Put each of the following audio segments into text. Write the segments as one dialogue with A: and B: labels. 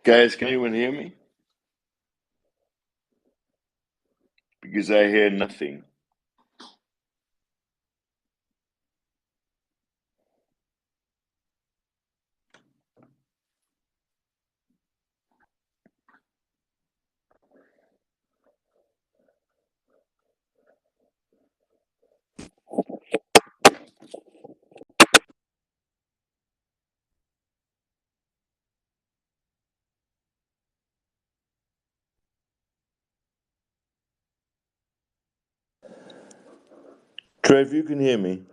A: Guys, can anyone hear me? Because I hear nothing. Trev, you can hear me.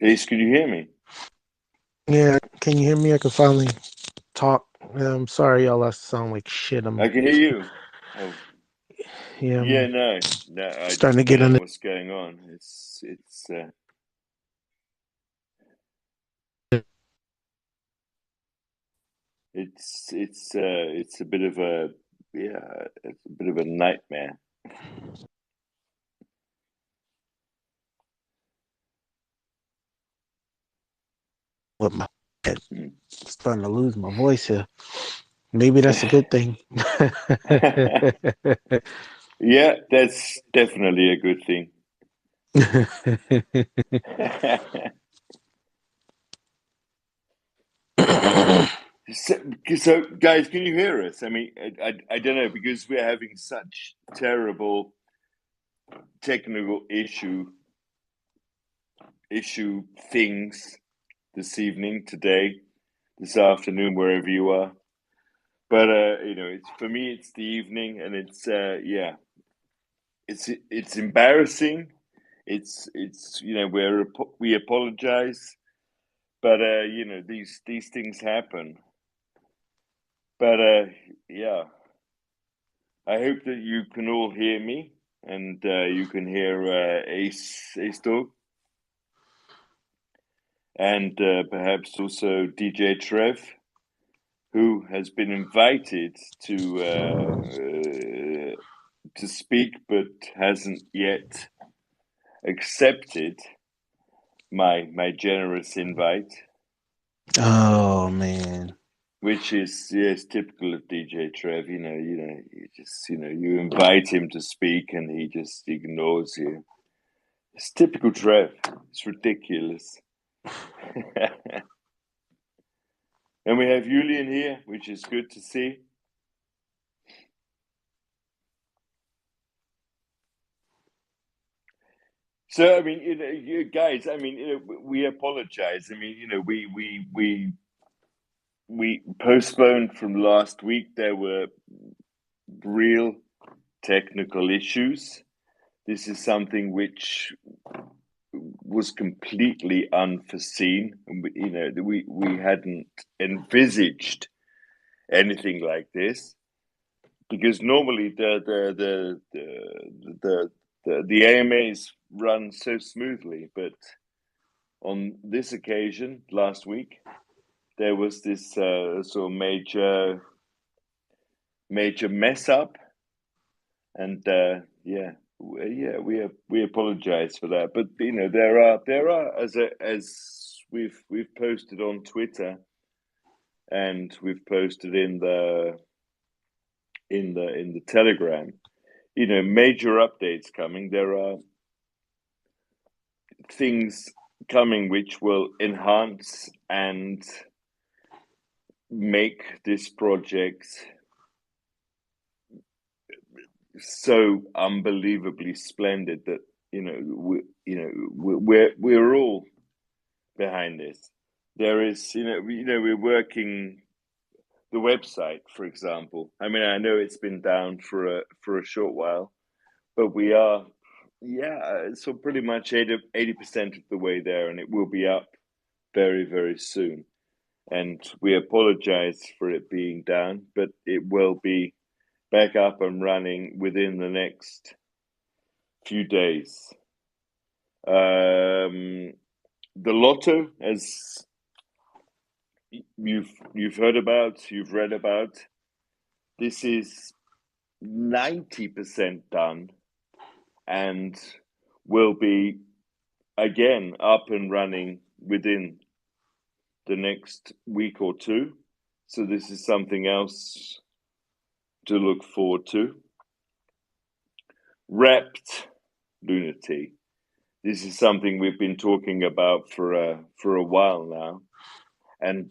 A: Ace, can you hear me?
B: Yeah, can you hear me? I can finally talk. I'm sorry, y'all. I sound like shit.
A: I can hear you. Oh,
B: Yeah,
A: yeah,
B: I'm
A: no, I
B: starting to
A: just don't
B: get
A: know
B: on
A: what's going on. It's a bit of a it's a bit of a nightmare.
B: with my head.
A: Mm.
B: Starting to lose my voice here. Maybe that's a good thing.
A: Yeah, that's definitely a good thing. So, guys, can you hear us? I mean, I don't know, because we're having such terrible technical issue things this evening, today, this afternoon, wherever you are. But it's, for me, it's the evening, and it's it's embarrassing. It's we apologize, but these things happen. But yeah, I hope that you can all hear me, and you can hear Ace Dog, and perhaps also DJ Trev, who has been invited to speak but hasn't yet accepted my generous invite,
B: Oh man.
A: which is, yes, typical of DJ Trev. You invite him to speak and he just ignores you. It's typical Trev. It's ridiculous. And we have Julian here, which is good to see. So, I mean, you guys, I mean, we apologize. I mean, we postponed from last week. There were real technical issues. This is something which was completely unforeseen. We hadn't envisaged anything like this, because normally the the AMAs run so smoothly, but on this occasion last week, there was this sort of major mess up, and we apologize for that. But there are as we've posted on Twitter, and we've posted in the Telegram, major updates coming. There are things coming which will enhance and make this project so unbelievably splendid that we're all behind this. There is we're working the website, for example. I mean, I know it's been down for a short while, but we are so pretty much 80% of the way there, and it will be up very, very soon. And we apologize for it being down, but it will be back up and running within the next few days. The lotto, as you've heard about, you've read about, this is 90% done and will be again up and running within the next week or two. So this is something else to look forward to. Wrapped Lunati. This is something we've been talking about for a while now, and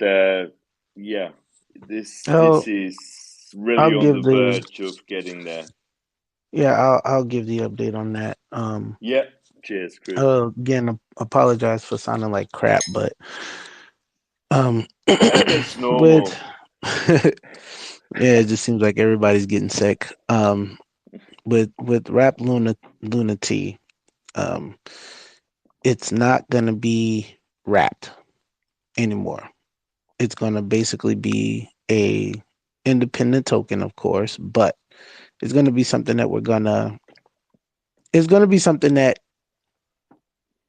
A: this is really on the verge of getting there.
B: Yeah, I'll give the update on that.
A: Yeah, cheers, Chris.
B: Again, apologize for sounding like crap, but
A: that's normal.
B: Yeah, it just seems like everybody's getting sick. With Wrap Lunati, it's not gonna be wrapped anymore. It's gonna basically be a independent token, of course, but it's gonna be something that it's gonna be something that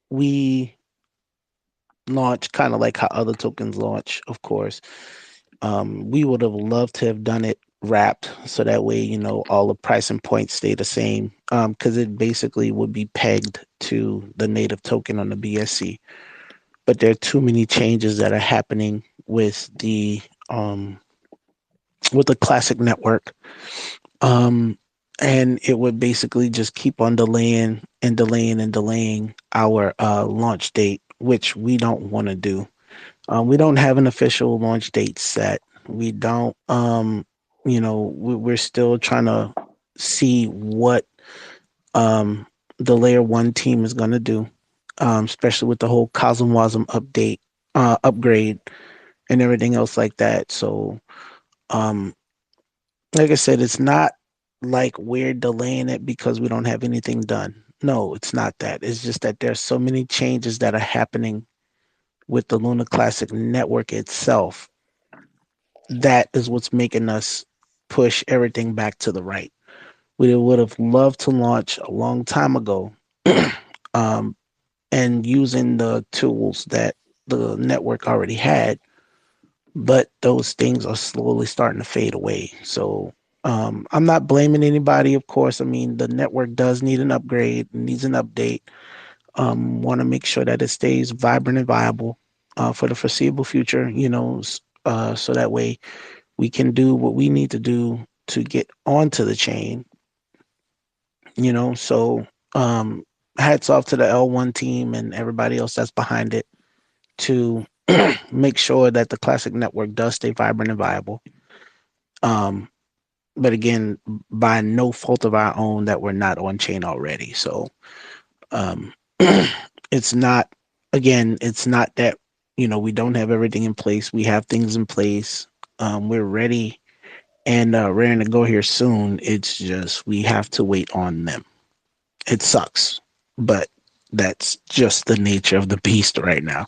B: we launch, kind of like how other tokens launch, of course. We would have loved to have done it wrapped, so that way, all the pricing points stay the same, because it basically would be pegged to the native token on the BSC. But there are too many changes that are happening with the classic network, and it would basically just keep on delaying and delaying and delaying our launch date, which we don't want to do. We don't have an official launch date set. We don't, we're still trying to see what the layer one team is going to do, especially with the whole CosmWasm upgrade and everything else like that. So, like I said, it's not like we're delaying it because we don't have anything done. No, it's not that. It's just that there's so many changes that are happening with the Luna Classic network itself. That is what's making us push everything back to the right. We would have loved to launch a long time ago, and using the tools that the network already had, but those things are slowly starting to fade away. So I'm not blaming anybody, of course. I mean, the network does need an upgrade, needs an update. Want to make sure that it stays vibrant and viable for the foreseeable future, so that way we can do what we need to do to get onto the chain, So hats off to the L1 team and everybody else that's behind it to make sure that the classic network does stay vibrant and viable. But again, by no fault of our own that we're not on chain already. So it's not that, we don't have everything in place. We have things in place. We're ready and raring to go here soon. It's just we have to wait on them. It sucks, but that's just the nature of the beast right now.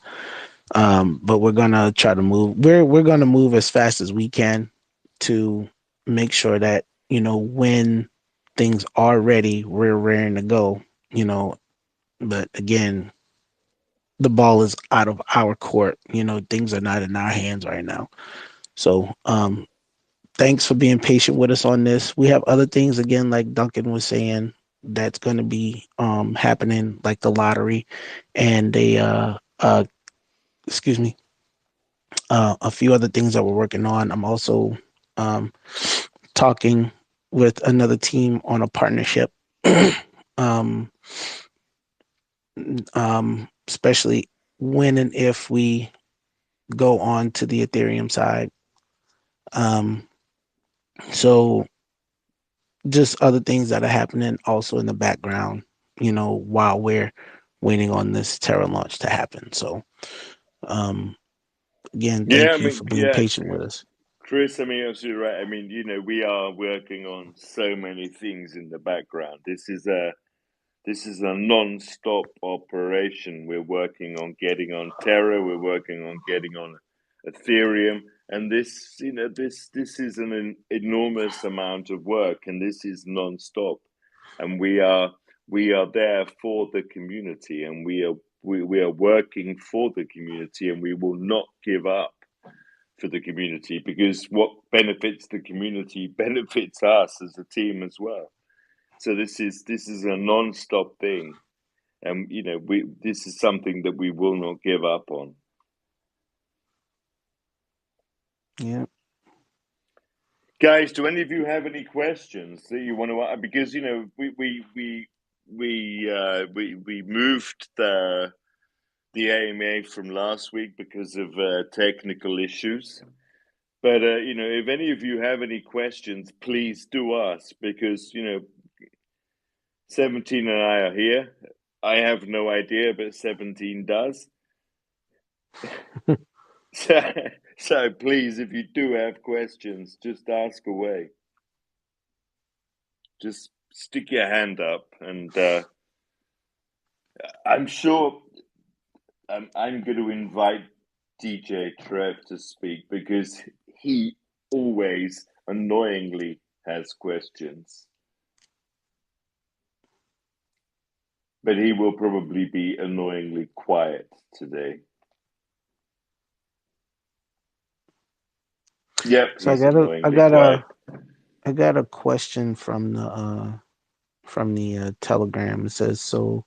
B: But we're gonna try to move. We're gonna move as fast as we can to make sure that when things are ready, we're raring to go, you know. But again, the ball is out of our court. You know, things are not in our hands right now. So, thanks for being patient with us on this. We have other things again, like Duncan was saying, that's going to be happening, like the lottery, and they excuse me, a few other things that we're working on. I'm also um talking with another team on a partnership. um Especially when and if we go on to the Ethereum side. Um, so just other things that are happening also in the background, you know, while we're waiting on this Terra launch to happen. So um, again,
A: Yeah,
B: thank
A: I
B: you
A: mean,
B: for being
A: yeah,
B: patient with us.
A: Chris, I mean, absolutely right. I mean, we are working on so many things in the background. This is a non-stop operation. We're working on getting on Terra. We're working on getting on Ethereum, and this is an enormous amount of work, and this is non-stop. And we are there for the community, and we are working for the community, and we will not give up for the community, because what benefits the community benefits us as a team as well. So this is a non-stop thing, and we this is something that we will not give up on.
B: Yeah.
A: Guys, do any of you have any questions that you want to ask? Because we moved the AMA from last week because of technical issues. But if any of you have any questions, please do ask, because 17 and I are here. I have no idea, but 17 does. So please, if you do have questions, just ask away. Just stick your hand up, and I'm sure I'm going to invite DJ Trev to speak, because he always annoyingly has questions. But he will probably be annoyingly quiet today. Yep,
B: So
A: he's annoyingly quiet.
B: I got a question from the Telegram. It says, so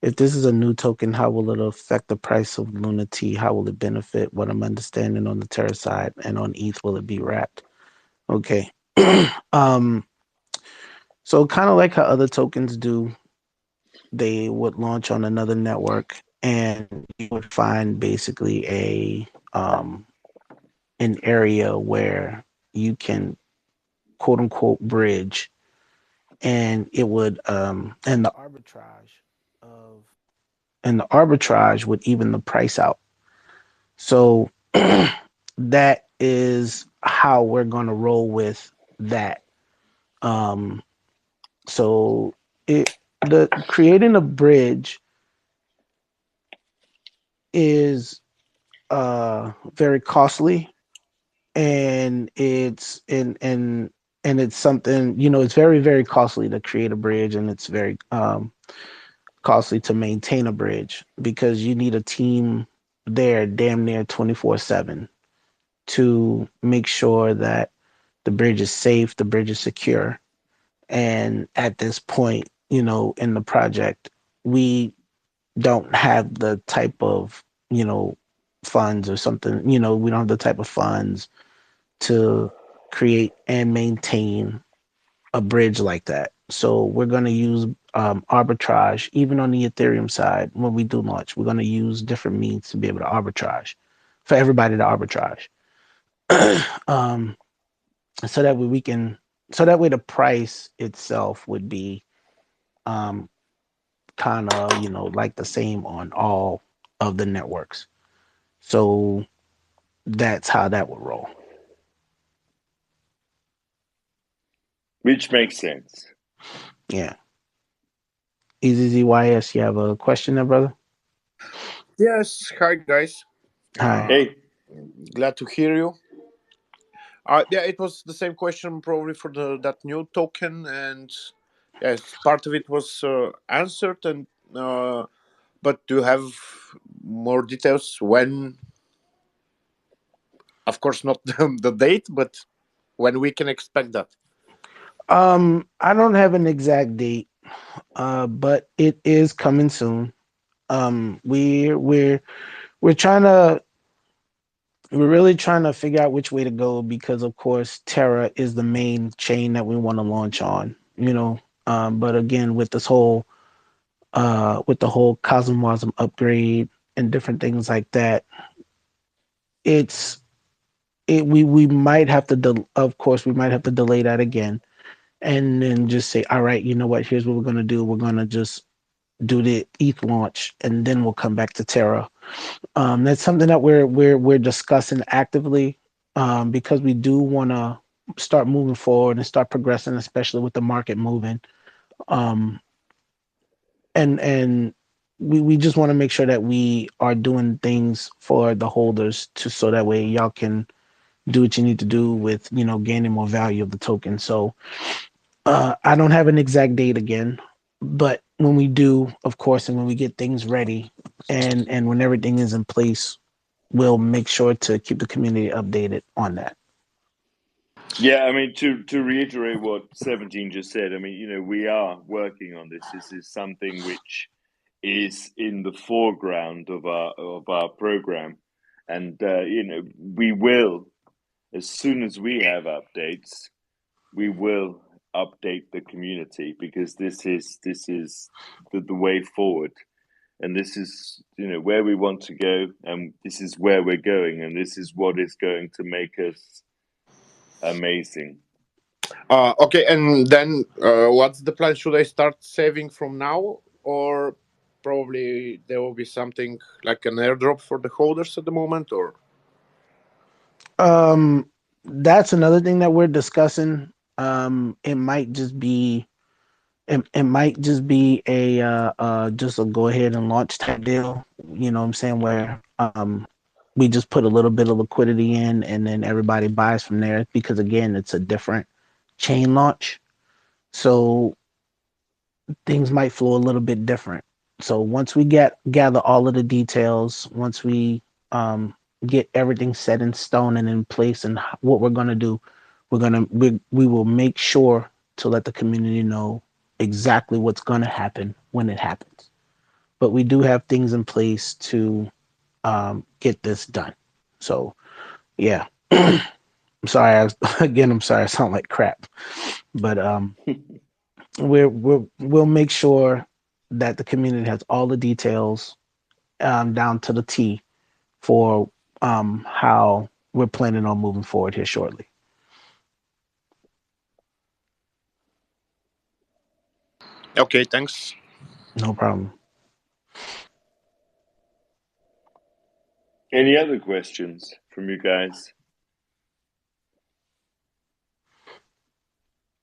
B: if this is a new token, how will it affect the price of Luna T? How will it benefit what I'm understanding on the Terra side, and on ETH will it be wrapped? Okay. um so kind of like how other tokens do, they would launch on another network, and you would find basically an area where you can quote unquote bridge, and it would of and the arbitrage would even the price out. So that is how we're going to roll with that. Um, so it the creating a bridge is very costly, and it's something, it's very, very costly to create a bridge, and it's very costly to maintain a bridge, because you need a team there damn near 24/7 to make sure that the bridge is safe, the bridge is secure. And at this point, in the project, we don't have the type of, funds or something, we don't have the type of funds to create and maintain a bridge like that. So we're going to use arbitrage, even on the Ethereum side. When we do launch, we're going to use different means to be able to arbitrage, for everybody to arbitrage. um, so that way the price itself would be um, kind of, like the same on all of the networks. So that's how that would roll.
A: Which makes sense.
B: Yeah. EZZYS, you have a question there, brother?
C: Yes. Hi, guys.
B: Hi.
A: Hey.
C: Glad to hear you. Yeah, it was the same question probably for that new token, and yes, part of it was answered. And but do you have more details when? Of course, not the date, but when we can expect that.
B: I don't have an exact date, but it is coming soon. We're trying to we're really trying to figure out which way to go because of course Terra is the main chain that we want to launch on, you know. But again, with the whole Cosmosm upgrade and different things like that, it's we might have to of course we might have to delay that again and then just say, all right, you know what, here's what we're gonna do. We're gonna just do the ETH launch and then we'll come back to Terra. That's something that we're discussing actively because we do want to start moving forward and start progressing, especially with the market moving. Um, and we just want to make sure that we are doing things for the holders to so that way y'all can do what you need to do with gaining more value of the token. So I don't have an exact date again, but when we do, of course, and when we get things ready and when everything is in place, we'll make sure to keep the community updated on that.
A: Yeah, I mean, to reiterate what 17 just said, I mean, we are working on this. This is something which is in the foreground of our program, and we will, as soon as we have updates, we will update the community because this is the way forward, and this is where we want to go, and this is where we're going, and this is what is going to make us amazing.
C: Okay, and then what's the plan? Should I start saving from now, or probably there will be something like an airdrop for the holders at the moment, or?
B: That's another thing that we're discussing. It might just be it might just be a just a go ahead and launch type deal. You know what I'm saying? Where we just put a little bit of liquidity in and then everybody buys from there because again it's a different chain launch. So things might flow a little bit different. So once we gather all of the details, once we get everything set in stone and in place, and what we're gonna do, we will make sure to let the community know exactly what's gonna happen when it happens. But we do have things in place to get this done. So yeah, I'm sorry. I'm sorry. I sound like crap, but we'll make sure that the community has all the details down to the T for how we're planning on moving forward here shortly.
C: Okay, thanks.
B: No problem.
A: Any other questions from you guys?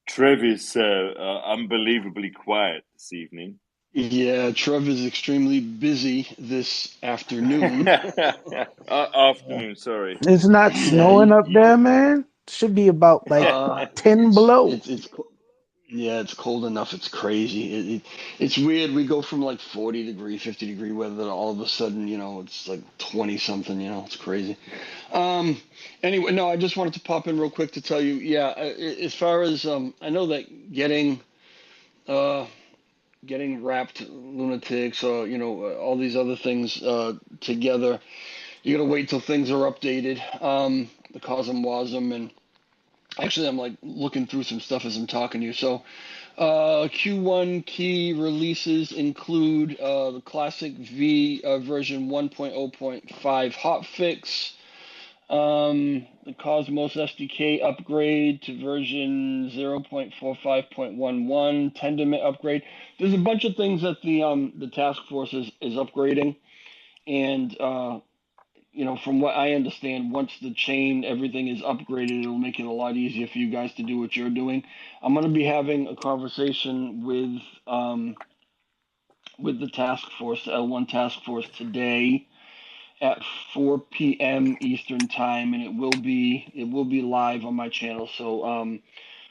A: Trev is unbelievably quiet this evening.
D: Yeah, Trev is extremely busy this afternoon.
A: Afternoon, sorry.
B: It's not
D: Yeah,
B: snowing up there, man. Should be about like 10 below.
D: yeah, it's cold enough. It's crazy. It's weird. We go from like 40-degree, 50-degree weather to all of a sudden, it's like 20 something. It's crazy. Anyway, no, I just wanted to pop in real quick to tell you. Yeah, as far as I know that getting wrapped lunatics or all these other things together. You gotta wait till things are updated. The Cosm Wasm, and actually I'm like looking through some stuff as I'm talking to you. So Q1 key releases include the classic V version 1.0.5 hotfix, the Cosmos SDK upgrade to version 0.45.11, Tendermint upgrade. There's a bunch of things that the task force is upgrading, and from what I understand, once the chain everything is upgraded, it'll make it a lot easier for you guys to do what you're doing. I'm going to be having a conversation with the task force, the L1 task force today, at 4 p.m. Eastern time, and it will be live on my channel. So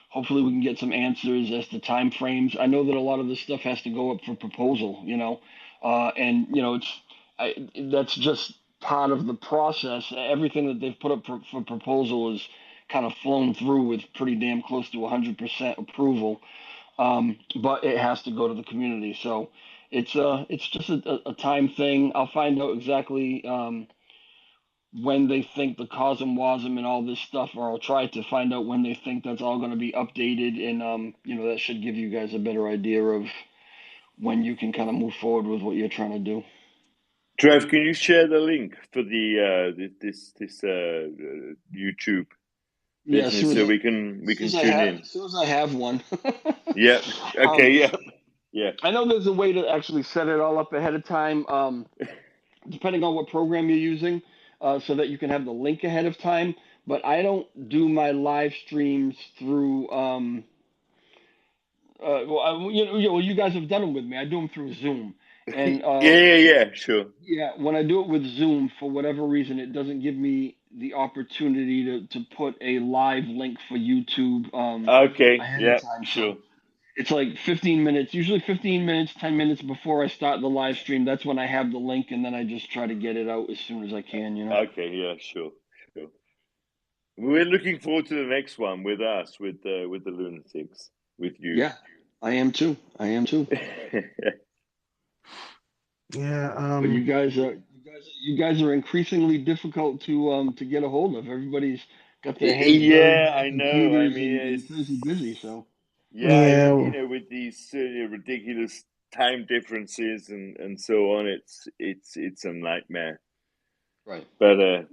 D: hopefully we can get some answers as to time frames. I know that a lot of this stuff has to go up for proposal, and that's just part of the process. Everything that they've put up for proposal is kind of flown through with pretty damn close to 100% approval. But it has to go to the community, so it's just a time thing. I'll find out exactly when they think the COSM, WASM, and all this stuff, or I'll try to find out when they think that's all going to be updated, and that should give you guys a better idea of when you can kind of move forward with what you're trying to do.
A: Trev, can you share the link for the this YouTube business so we can tune in?
D: As soon as I have one.
A: Yeah. Okay. Yeah.
D: I know there's a way to actually set it all up ahead of time, depending on what program you're using, so that you can have the link ahead of time. But I don't do my live streams through. You guys have done them with me. I do them through Zoom. And
A: sure.
D: Yeah, when I do it with Zoom, for whatever reason, it doesn't give me the opportunity to put a live link for YouTube ahead of time.
A: Sure.
D: So it's like 15 minutes, usually 15 minutes, 10 minutes before I start the live stream. That's when I have the link, and then I just try to get it out as soon as I can,
A: Okay, yeah, sure. We're looking forward to the next one with us, with the Lunatics, with you.
D: Yeah, I am too.
B: Yeah.
D: But you guys are increasingly difficult to get a hold of. Everybody's got their heads buried in
A: I
D: their
A: know. I
D: computers
A: mean,
D: and crazy busy. So
A: I mean, with these ridiculous time differences and so on, it's a nightmare.
D: Right.
A: But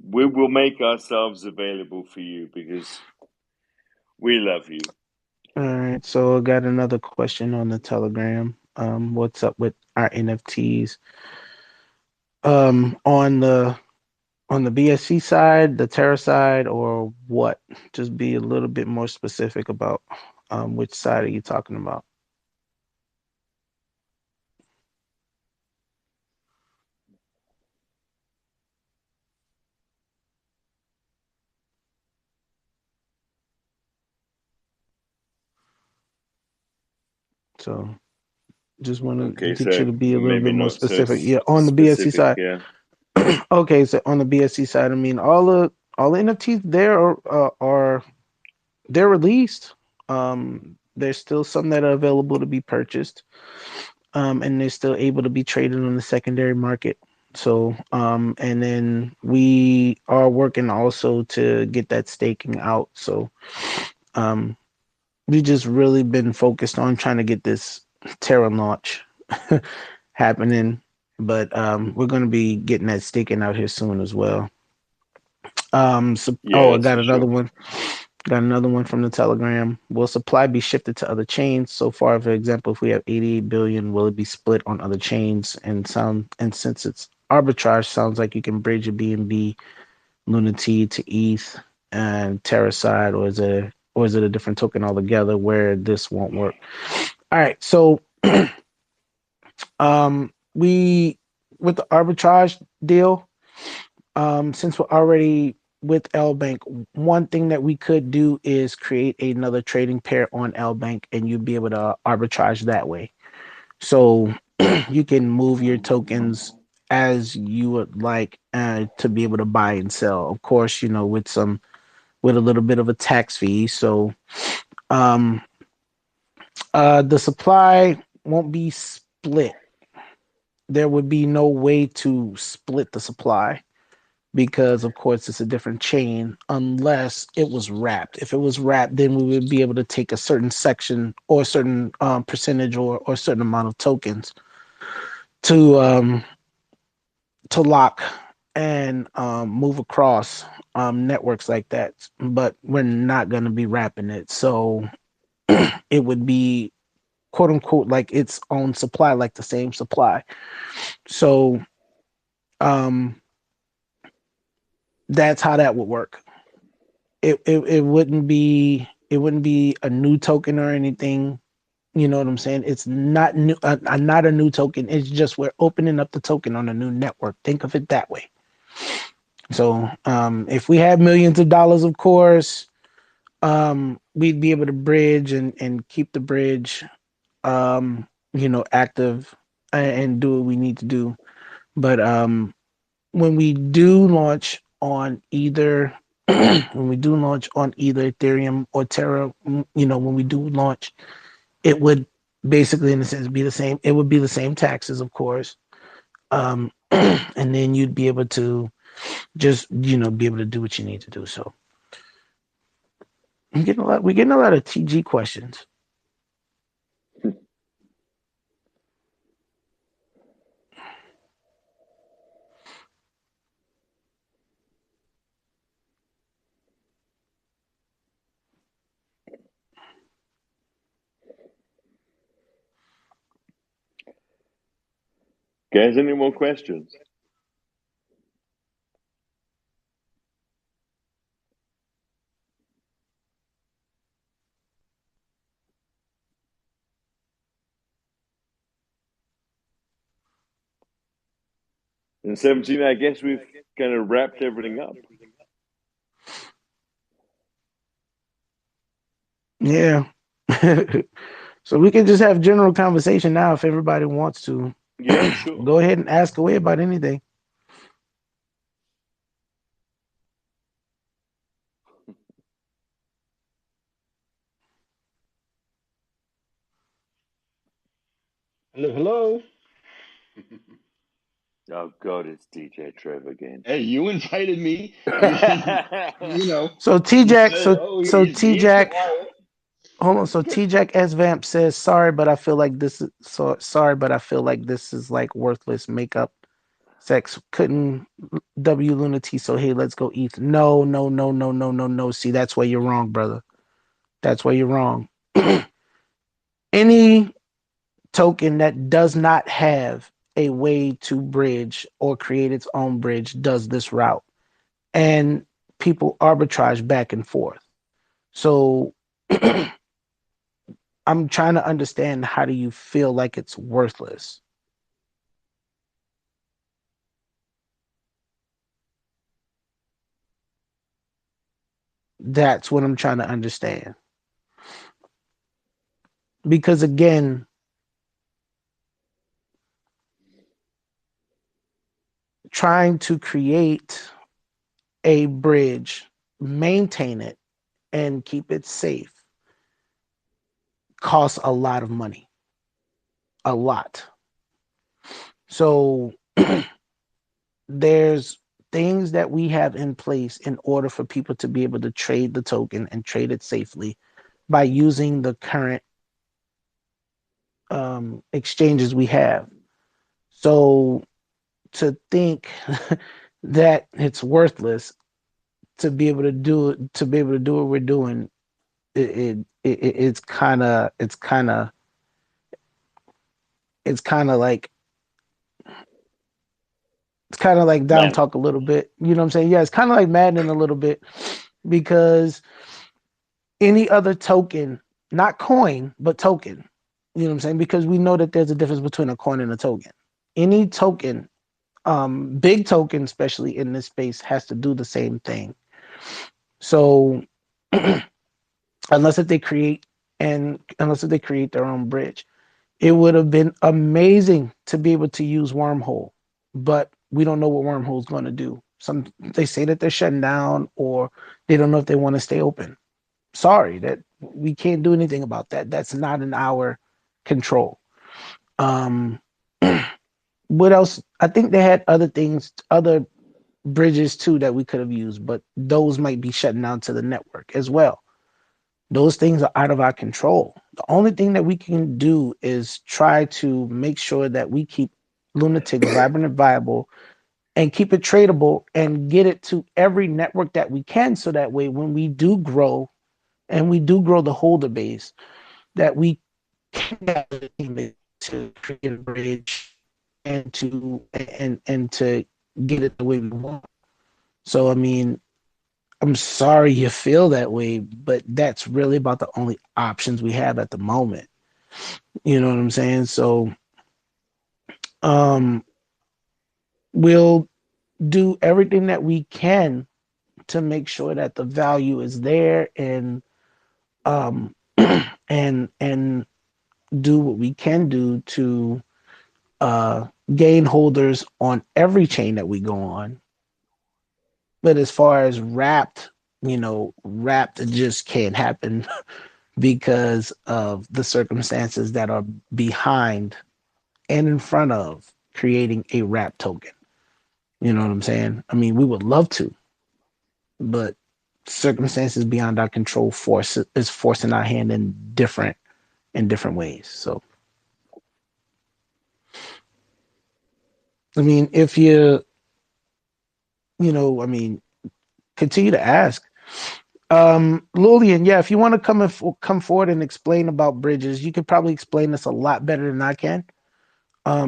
A: we will make ourselves available for you because we love you.
B: All right. So I got another question on the Telegram. What's up with our NFTs? On the BSC side, the Terra side, or what? Just be a little bit more specific about which side are you talking about? So just want to get you to be a little bit more specific. Yeah, on the BSC side.
A: Yeah.
B: Okay, so on the BSC side, I mean, all the NFTs there are they're released. There's still some that are available to be purchased, and they're still able to be traded on the secondary market. So, and then we are working also to get that staking out. So, we just really been focused on trying to get this Terra launch happening, but we're going to be getting that staking out here soon as well. I got another one. Got another one from the Telegram. Will supply be shifted to other chains? So far, for example, if we have 88 billion, will it be split on other chains? And since it's arbitrage, sounds like you can bridge a BNB Lunati to ETH and Terra side, or is it a different token altogether where this won't work? All right, so we with the arbitrage deal, since we're already with LBank, one thing that we could do is create another trading pair on LBank, and you'd be able to arbitrage that way. So you can move your tokens as you would like to be able to buy and sell. Of course, with a little bit of a tax fee. So the supply won't be split. There would be no way to split the supply, because of course it's a different chain unless it was wrapped. If it was wrapped, then we would be able to take a certain section or a certain percentage or a certain amount of tokens to lock and move across networks like that. But we're not going to be wrapping it, so it would be quote unquote like its own supply, like the same supply. So that's how that would work. It wouldn't be a new token or anything. You know what I'm saying? It's not new, not a new token. It's just we're opening up the token on a new network. Think of it that way. So if we had millions of dollars, of course, we'd be able to bridge and keep the bridge, active and do what we need to do. But when we do launch on either Ethereum or Terra, when we do launch, it would basically, in a sense, be the same. It would be the same taxes, of course, and then you'd be able to just be able to do what you need to do. So we're getting a lot of TG questions.
A: Guys, any more questions? And 17, I guess we've kind of wrapped everything up.
B: Yeah. So we can just have general conversation now if everybody wants to.
A: Yeah, sure.
B: Go ahead and ask away about anything.
E: Hello.
A: Oh God, it's DJ Trev again.
D: Hey, you invited me.
B: So T-Jack,
D: he's
B: T-Jack,
D: quiet.
B: hold on. So T-Jack S-Vamp says, sorry, but I feel like this is like worthless makeup sex. Couldn't W Lunatics, so hey, let's go ETH. No. See, that's why you're wrong, brother. That's why you're wrong. Any token that does not have a way to bridge or create its own bridge does this route. And people arbitrage back and forth. So I'm trying to understand, how do you feel like it's worthless? That's what I'm trying to understand. Because again, trying to create a bridge, maintain it, and keep it safe costs a lot of money. A lot. So there's things that we have in place in order for people to be able to trade the token and trade it safely by using the current exchanges we have. So to think that it's worthless to be able to do what we're doing, it's kind of like down talk a little bit. You know what I'm saying? Yeah, it's kind of like maddening a little bit, because any other token, not coin, but token, you know what I'm saying? Because we know that there's a difference between a coin and a token. Any token, big token, especially in this space, has to do the same thing. So unless if they create their own bridge, it would have been amazing to be able to use Wormhole, but we don't know what Wormhole is going to do. They say that they're shutting down, or they don't know if they want to stay open. Sorry, that we can't do anything about that. That's not in our control. What else? I think they had other things, other bridges too that we could have used, but those might be shutting down to the network as well. Those things are out of our control. The only thing that we can do is try to make sure that we keep Lunatics vibrant and viable, and keep it tradable, and get it to every network that we can, so that way when we do grow, and we do grow the holder base, that we can have to create a bridge and to get it the way we want. So I mean, I'm sorry you feel that way, but that's really about the only options we have at the moment. You know what I'm saying? So we'll do everything that we can to make sure that the value is there, and um and do what we can do to gain holders on every chain that we go on. But as far as wrapped, wrapped just can't happen because of the circumstances that are behind and in front of creating a wrap token. You know what I'm saying? I mean, we would love to, but circumstances beyond our control is forcing our hand in different ways. So, I mean, if I mean, continue to ask. Lillian, yeah, if you want to come forward and explain about bridges, you could probably explain this a lot better than I can,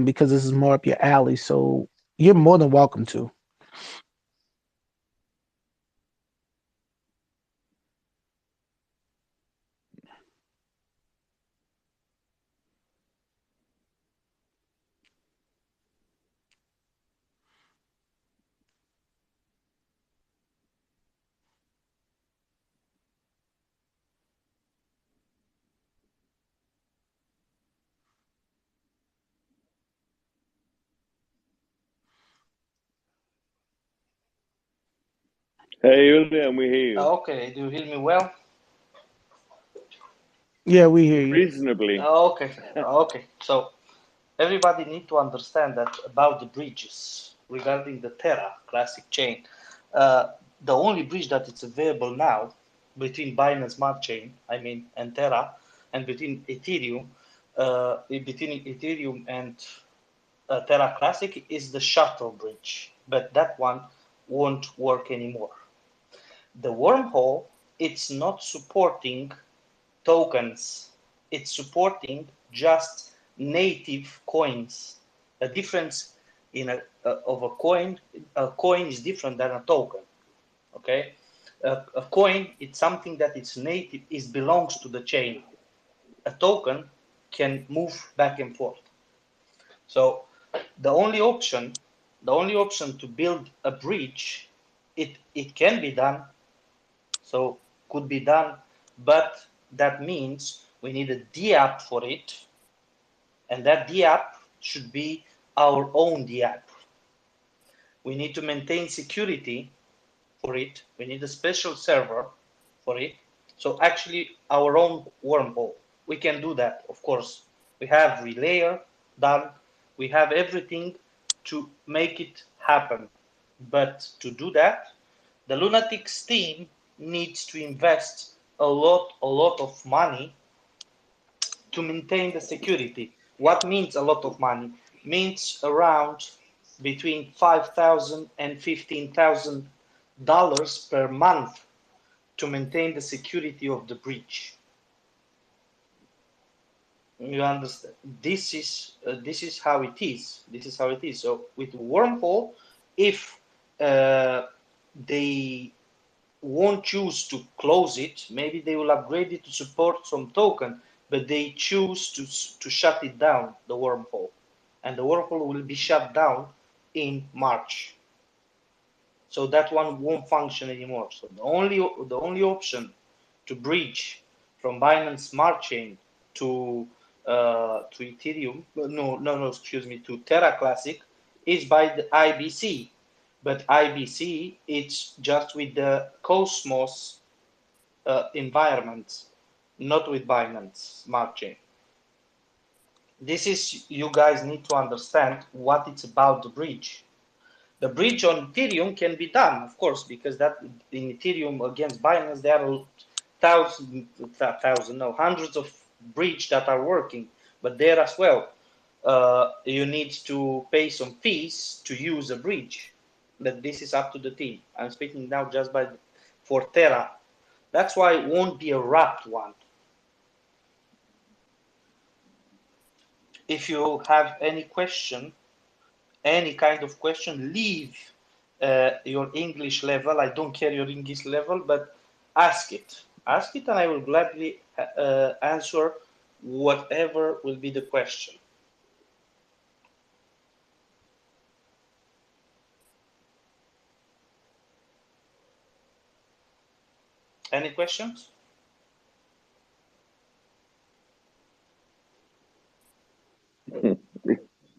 B: because this is more up your alley. So you're more than welcome to.
A: Hey, Julian, we hear you.
E: Okay, do you hear me well?
B: Yeah, we hear you.
A: Reasonably.
E: Okay. So everybody need to understand that about the bridges regarding the Terra classic chain. The only bridge that is available now between Binance Smart Chain, and Terra, and between Ethereum, and Terra Classic is the shuttle bridge, but that one won't work anymore. The wormhole, it's not supporting tokens, it's supporting just native coins. A difference in of a coin is different than a token. Okay, a coin, it's something that it's native, it belongs to the chain. A token can move back and forth. So the only option to build a bridge, it can be done, so could be done, but that means we need a DApp for it, and that DApp should be our own DApp. We need to maintain security for it. We need a special server for it. So actually our own wormhole. We can do that, of course. We have Relayer done. We have everything to make it happen. But to do that, the Lunatics team needs to invest a lot of money to maintain the security. What means a lot of money? Means around between $5,000 and $15,000 per month to maintain the security of the bridge. You understand? This is how it is. This is how it is. So with wormhole, if they won't choose to close it, maybe they will upgrade it to support some token, but they choose to shut it down, the wormhole, and the wormhole will be shut down in March. So that one won't function anymore. So the only option to bridge from Binance Smart Chain to Ethereum, to Terra Classic, is by the IBC. But IBC, it's just with the Cosmos environment, not with Binance Smart Chain. This is, you guys need to understand what it's about, the bridge. The bridge on Ethereum can be done, of course, because that in Ethereum against Binance, there are hundreds of bridge that are working, but there as well, you need to pay some fees to use a bridge. But this is up to the team. I'm speaking now just for Terra. That's why it won't be a wrapped one. If you have any question, any kind of question, leave your English level. I don't care your English level, but ask it. Ask it, and I will gladly answer whatever will be the question. Any questions?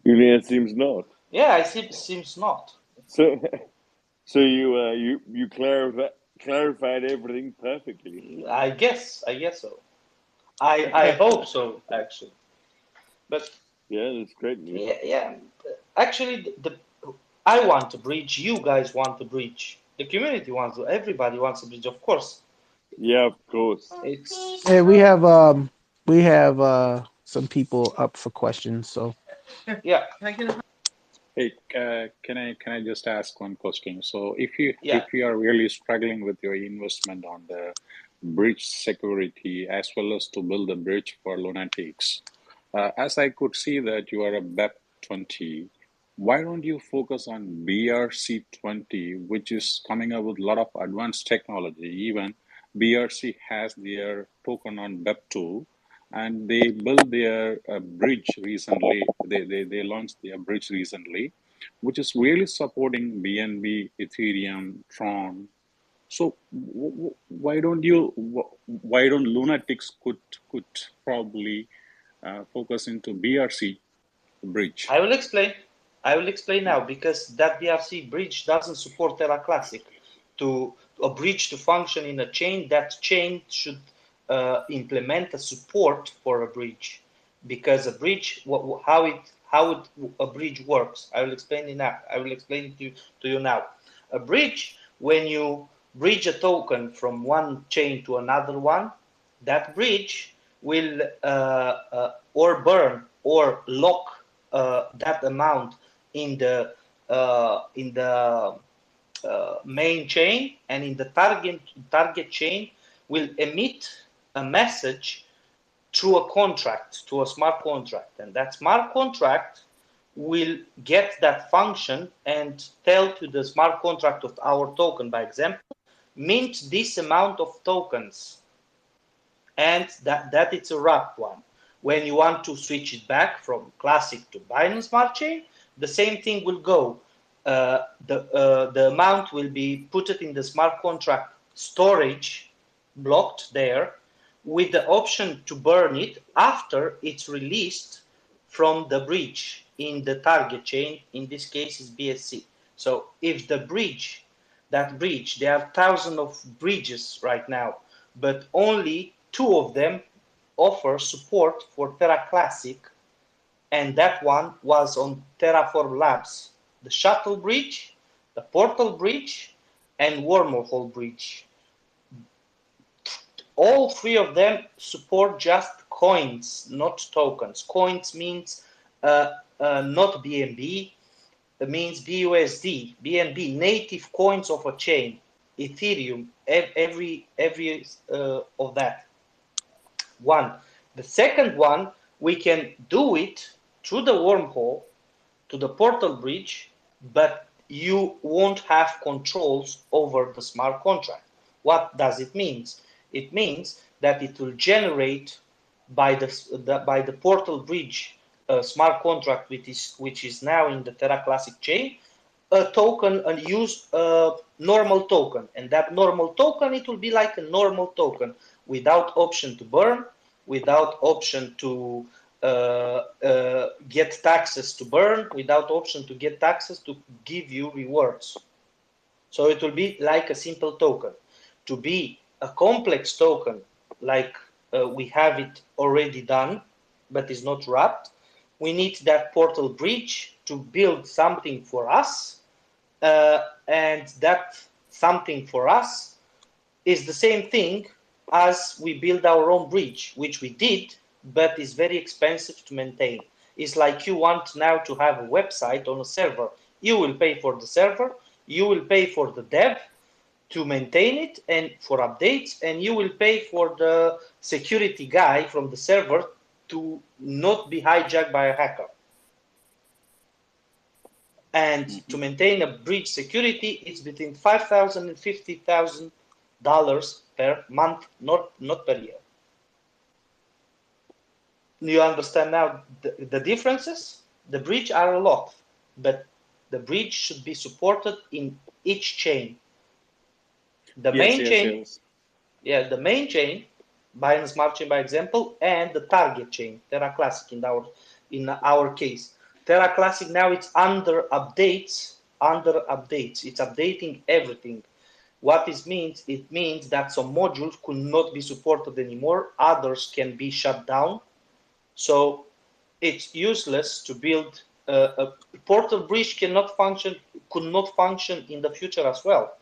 A: Julian seems not.
E: Yeah, I see. Seems not.
A: So you clarified everything perfectly.
E: I guess so. I hope so, actually. But
A: Yeah, that's great news.
E: yeah. Actually, I want to bridge. You guys want to bridge. The community wants to. Everybody wants to bridge, of course.
A: Yeah, of course.
E: It's
B: Hey, we have some people up for questions. So
E: yeah,
F: Hey, can I just ask one question? So if you
E: yeah.
F: are really struggling with your investment on the bridge security as well as to build a bridge for Lunatics, as I could see that you are a BEP20, why don't you focus on BRC20, which is coming up with a lot of advanced technology? Even BRC has their token on BEP2, and they built their bridge recently. They launched their bridge recently, which is really supporting BNB, Ethereum, Tron. So why don't Lunatics could probably focus into BRC bridge?
E: I will explain. I will explain now, because that BRC bridge doesn't support Terra Classic. To a bridge to function in a chain, that chain should implement a support for a bridge, because a bridge, how a bridge works. I will explain it now. I will explain it to you now. A bridge, when you bridge a token from one chain to another one, that bridge will or burn or lock that amount in the main chain, and in the target chain will emit a message through a contract, to a smart contract, and that smart contract will get that function and tell to the smart contract of our token, by example, mint this amount of tokens, and that it's a wrapped one. When you want to switch it back from Classic to Binance Smart Chain, the same thing will go. The amount will be put it in the smart contract storage, blocked there, with the option to burn it after it's released from the bridge in the target chain. In this case is BSC. So if the bridge, there are thousands of bridges right now, but only 2 of them offer support for Terra Classic, and that one was on Terraform Labs, the Shuttle Bridge, the Portal Bridge, and Wormhole Bridge. All 3 of them support just coins, not tokens. Coins means not BNB, it means BUSD, BNB, native coins of a chain, Ethereum, every of that. One. The second one, we can do it through the wormhole to the portal bridge, but you won't have controls over the smart contract. What does it mean? It means that it will generate by the portal bridge smart contract, which is now in the Terra Classic chain, a token, and use a normal token, and that normal token, it will be like a normal token without option to burn, without option to get taxes to burn, without option to get taxes to give you rewards. So it will be like a simple token. To be a complex token, like we have it already done, but is not wrapped, we need that portal bridge to build something for us, and that something for us is the same thing as we build our own bridge, which we did, but is very expensive to maintain. It's like you want now to have a website on a server. You will pay for the server, you will pay for the dev to maintain it and for updates, and you will pay for the security guy from the server to not be hijacked by a hacker. And to maintain a bridge security, it's between $5,000 and $50,000 per month, not per year. You understand now the differences? The bridge are a lot, but the bridge should be supported in each chain. The main chain, yeah, the main chain, Binance Smart Chain by example, and the target chain, Terra Classic in our case. Terra Classic now it's under updates. It's updating everything. What this means, it means that some modules could not be supported anymore, others can be shut down. So it's useless to build a portal bridge could not function in the future as well.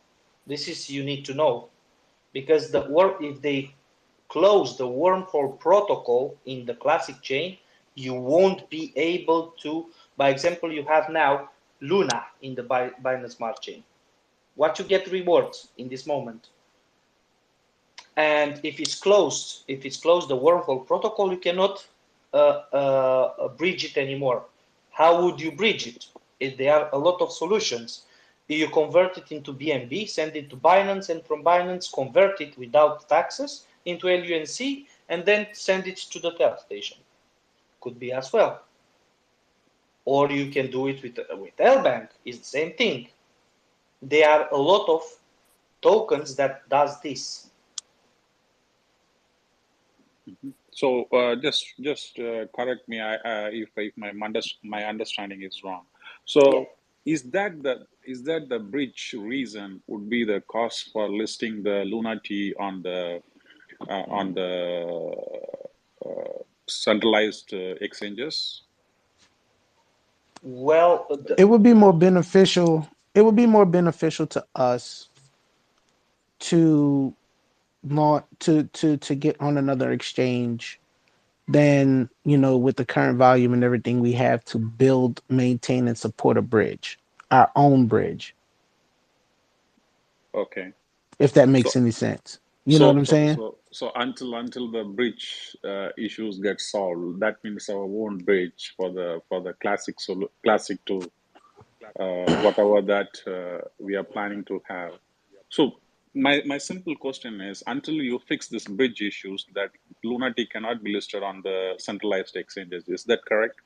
E: This is you need to know, because if they close the wormhole protocol in the classic chain, you won't be able to. By example, you have now Luna in the Binance Smart Chain. What you get rewards in this moment. And if it's closed the wormhole protocol, you cannot bridge it anymore. How would you bridge it? There are a lot of solutions. You convert it into BNB, send it to Binance, and from Binance convert it without taxes into LUNC, and then send it to the Terra station. Could be as well. Or you can do it with LBank. It's the same thing. There are a lot of tokens that does this.
F: So just correct me if my understanding is wrong. So yeah. Is that the bridge reason would be the cost for listing the Lunati on the centralized exchanges?
E: Well,
B: it would be more beneficial. It would be more beneficial to us to not to get on another exchange than, you know, with the current volume and everything we have, to build, maintain, and support a bridge, our own bridge.
F: Okay.
B: If that makes any sense. You know what I'm saying?
F: So until the bridge issues get solved, that means our own bridge for the classic to whatever that we are planning to have. So my simple question is, until you fix this bridge issues, that Lunatic cannot be listed on the centralized exchanges. Is that correct?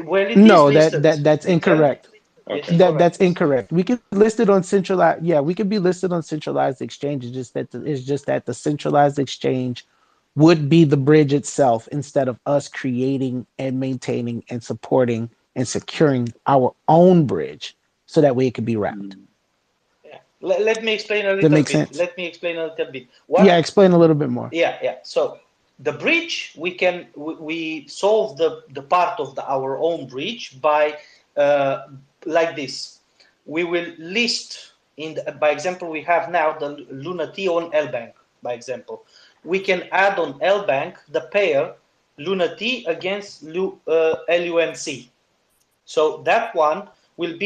E: Well,
B: no, that's incorrect.
F: Okay.
B: That's incorrect. We could list it on centralized. Yeah, we could be listed on centralized exchanges. It's just that the centralized exchange would be the bridge itself, instead of us creating and maintaining and supporting and securing our own bridge, so that way it could be wrapped.
E: Yeah. Let me explain a little
B: That
E: bit.
B: makes sense.
E: Let me explain a little bit.
B: Yeah, explain a little bit more.
E: Yeah. So the bridge, we solve the part of our own bridge by like this. We will list by example, we have now the Lunati on LBank. By example, we can add on LBank the pair Lunati against LUNC. So that one will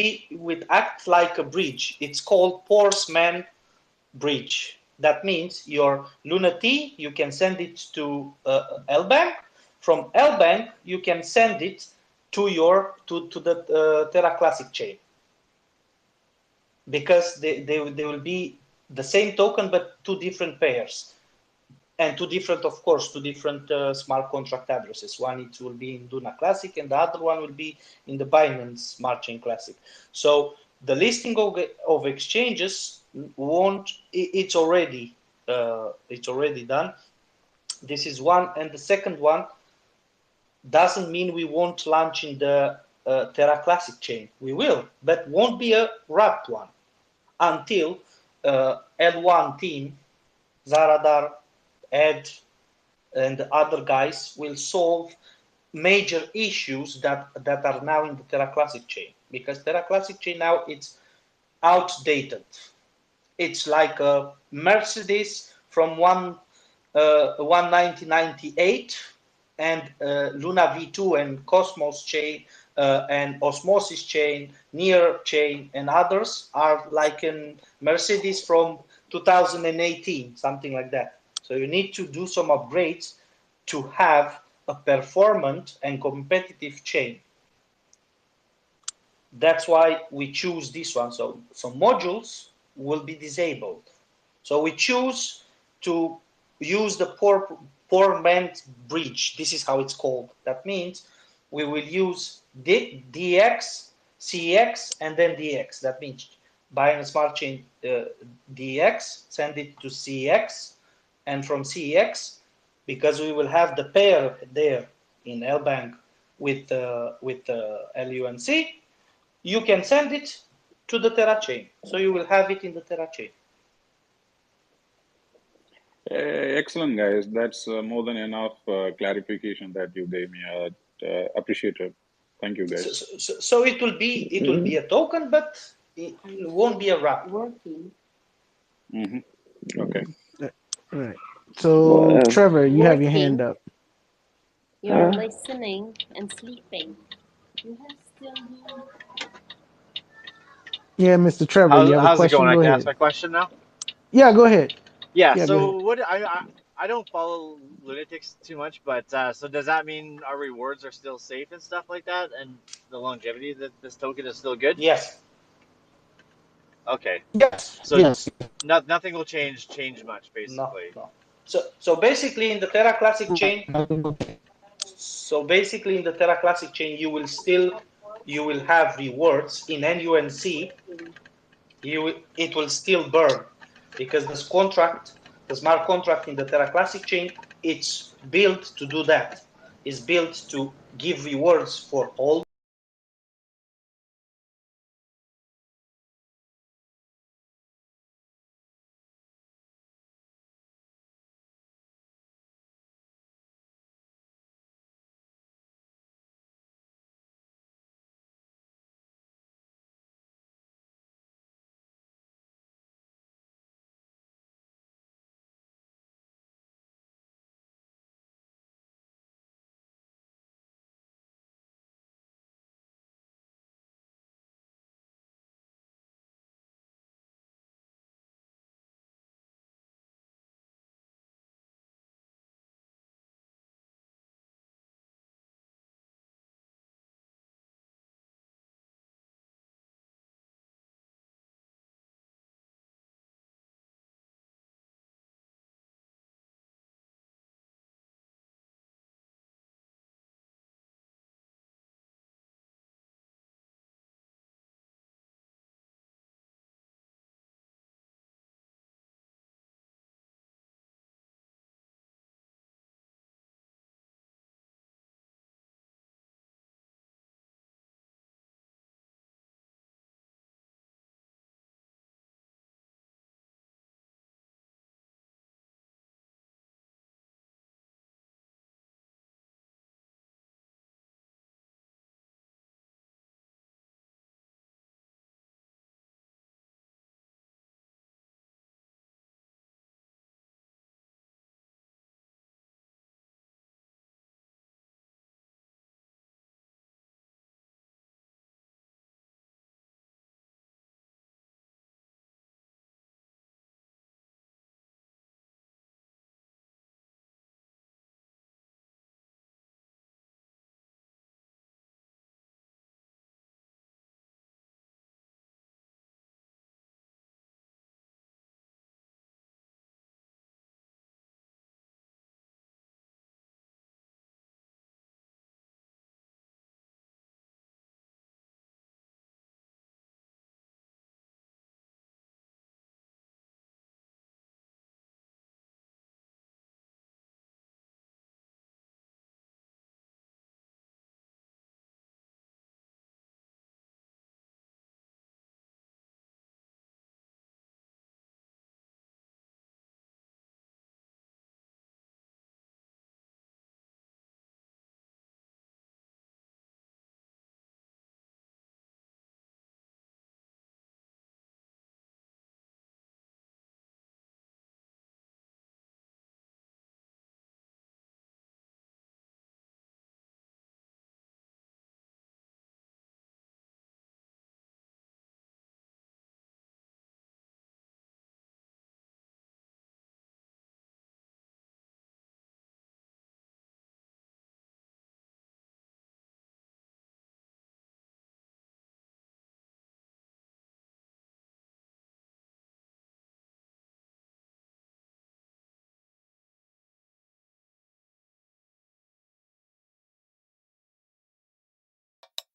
E: act like a bridge. It's called Portsman bridge. That means your Lunati, you can send it to LBank. From LBank, you can send it to the Terra Classic chain, because they will be the same token but two different pairs, and two different smart contract addresses. One it will be in Luna Classic, and the other one will be in the Binance Smart Chain Classic. So the listing of exchanges it's already done. This is one, and the second one doesn't mean we won't launch in the Terra Classic chain. We will, but won't be a wrapped one until L1 team, Zaradar, Ed, and the other guys will solve major issues that are now in the Terra Classic chain, because Terra Classic chain now it's outdated. It's like a Mercedes from 1998, and Luna V2 and Cosmos chain and Osmosis chain, Near chain, and others are like a Mercedes from 2018, something like that. So you need to do some upgrades to have a performant and competitive chain. That's why we choose this one. So some modules will be disabled. So we choose to use the 4-band bridge. This is how it's called. That means we will use DX, CX, and then DX. That means buying a smart chain DX, send it to CX, and from CX, because we will have the pair there in LBank with LUNC, you can send it to the Terra chain. So you will have it in the Terra chain.
F: Excellent, guys. That's more than enough clarification that you gave me. Appreciate it. Thank you, guys.
E: So it will be a token, but it won't be a wrap.
G: Working.
F: Okay.
B: All right. So Trevor, you have your
G: Working.
B: hand up.
G: You're listening and sleeping. You have still
B: Yeah, Mr. Trevor, you have a
H: How's it
B: question?
H: going? I
B: Go
H: can
B: ahead.
H: ask my question now.
B: Yeah, go ahead.
H: Yeah.
B: Yeah, go
H: So
B: ahead.
H: what I don't follow Lunatics too much, but so does that mean our rewards are still safe and stuff like that, and the longevity that this token is still good?
E: Yes.
H: Okay.
B: Yes.
H: So
B: Yes.
H: nothing will change much basically.
E: No. So basically in the Terra Classic chain, you will have rewards in LUNC. It will still burn because this contract, the smart contract in the Terra Classic chain, it's built to do that. It's built to give rewards for all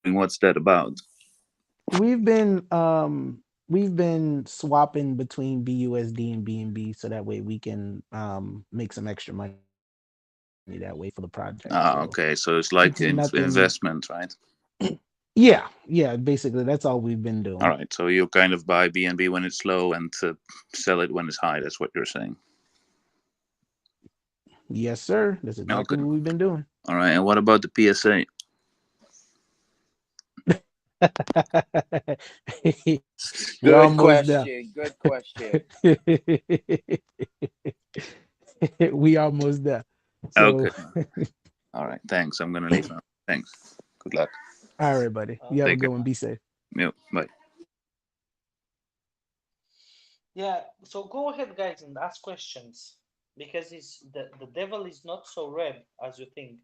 A: What's that about?
B: We've been swapping between BUSD and BNB so that way we can make some extra money that way for the project. So
A: Okay, so it's
B: it's
A: like
B: nothing.
A: investment, right?
B: Yeah, basically that's all we've been
A: All
B: doing.
A: right, so you kind of buy BNB when it's low and sell it when it's high. That's what you're saying.
B: Yes, sir. That's exactly
A: Okay.
B: what we've been doing.
A: All right, and what about the PSA?
B: We're
I: Good
B: almost there.
I: question. Good question.
B: We almost there. So,
A: Okay. All right. Thanks. I'm gonna leave now. Thanks. Good luck.
B: all right, buddy. You have a
A: Take
B: good
A: care.
B: one. Be safe.
A: Yep. Bye.
E: Yeah, so go ahead, guys, and ask questions because it's the devil is not so red as you think.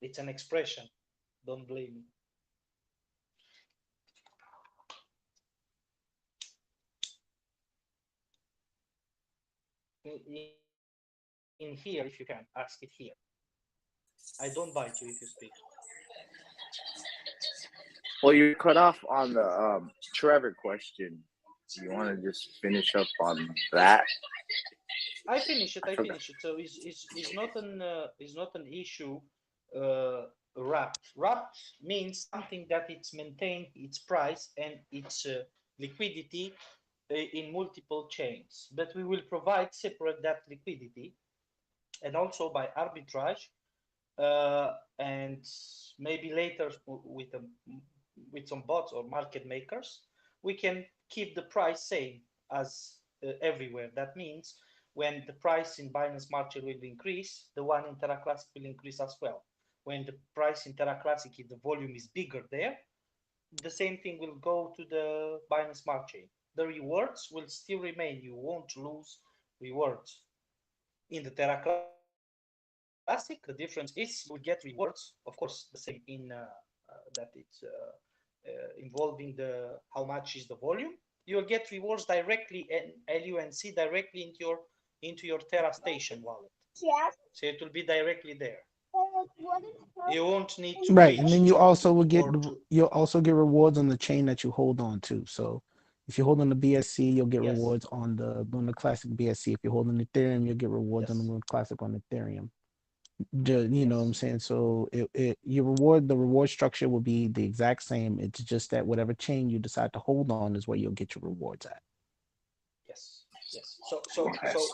E: It's an expression. Don't blame me. In here, if you can, ask it here. I don't bite you if you speak.
I: Well, you cut off on the Trevor question. Do you want to just finish up on that?
E: I finish it.
I: I
E: I
I: forgot.
E: finish it. So it's not an issue. Wrapped. Wrapped means something that it's maintained its price and its liquidity in multiple chains. But we will provide separate that liquidity and also by arbitrage and maybe later with some bots or market makers, we can keep the price same as everywhere. That means when the price in Binance Smart Chain will increase, the one in Terra Classic will increase as well. When the price in Terra Classic, if the volume is bigger there, the same thing will go to the Binance Smart Chain. The rewards will still remain. You won't lose rewards. In the Terra Classic, the difference is you will get rewards, of course, the same in that it's involving the how much is the volume. You will get rewards directly and LUNC directly into your Terra Station wallet. So it will be directly there. You won't need to
B: Right, and then
E: reach
B: you
E: to
B: also will get
E: or to
B: you'll also get rewards on the chain that you hold on to. So if you hold on the BSC, you'll get
E: yes,
B: rewards on the Luna Classic BSC. If you hold on Ethereum, you'll get rewards on the
E: yes,
B: Luna Classic on Ethereum. You know what I'm
E: yes,
B: saying? So the reward structure will be the exact same. It's just that whatever chain you decide to hold on is where you'll get your rewards at.
E: yes, yes. So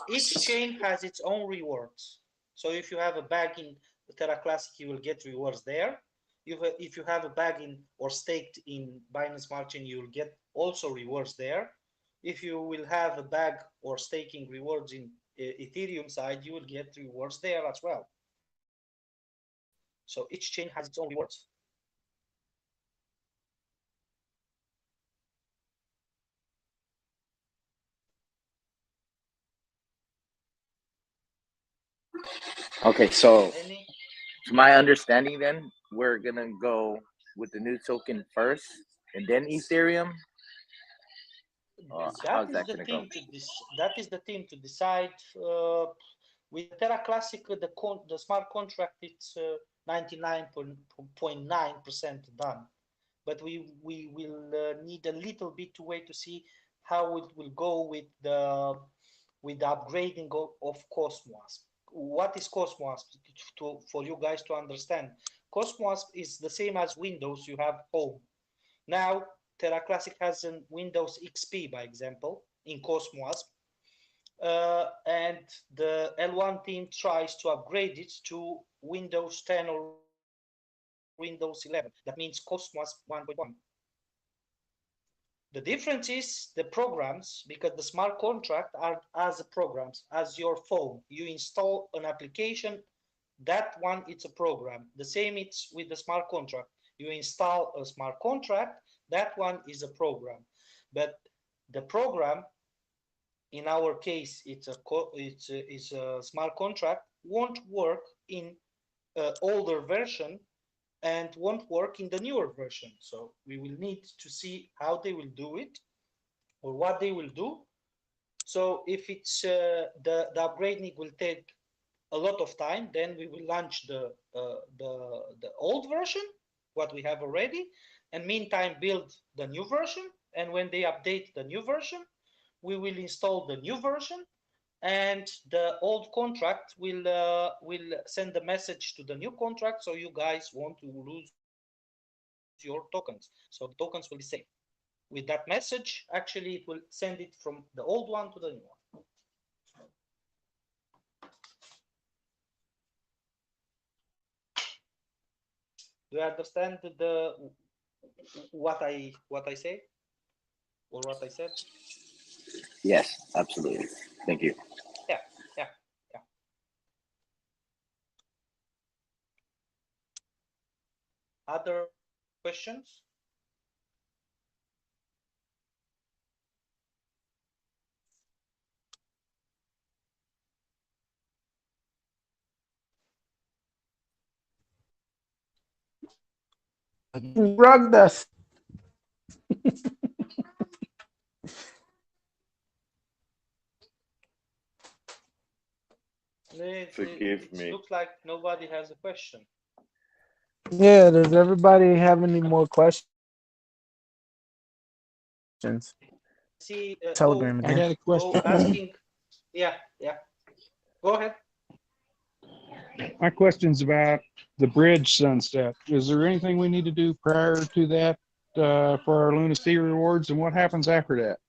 E: each chain has its own rewards. So if you have a bag in the Terra Classic, you will get rewards there. If you have a bag in or staked in Binance Smart Chain, you will get also rewards there. If you will have a bag or staking rewards in Ethereum side, you will get rewards there as well. So each chain has its own rewards.
I: Okay, so
E: Any?
I: to my understanding, then we're gonna go with the new token first, and then Ethereum.
E: That
I: How's
E: is
I: that
E: the
I: gonna go?
E: thing to that is the thing to decide. With the Terra Classic, the smart contract it's 99.9% done, but we will need a little bit to wait to see how it will go with the upgrading of Cosmos. What is Cosmos? For you guys to understand, Cosmos is the same as Windows. You have home. Now, Terra Classic has a Windows XP, by example, in Cosmos, and the L1 team tries to upgrade it to Windows 10 or Windows 11. That means Cosmos 1.1. The difference is the programs, because the smart contract are as programs, as your phone. You install an application, that one it's a program. The same it's with the smart contract. You install a smart contract, that one is a program. But the program, in our case, it's a smart contract, won't work in older version and won't work in the newer version. So we will need to see how they will do it or what they will do. So if it's the upgrading will take a lot of time, then we will launch the old version, what we have already, and meantime build the new version. And when they update the new version, we will install the new version, and the old contract will send a message to the new contract, so you guys won't lose your tokens. So the tokens will be safe. With that message, actually, it will send it from the old one to the new one. Do you understand what I say or what I said?
I: Yes, absolutely. Thank you.
E: Yeah. Other questions?
B: Rugged us.
A: Forgive me.
E: It looks like nobody has a question.
B: Yeah, does everybody have any more questions?
E: See,
B: Telegram
J: I
B: again.
J: got a question.
E: asking. Yeah. Go ahead.
J: My question's about the bridge sunset. Is there anything we need to do prior to that for our Luna C rewards, and what happens after that?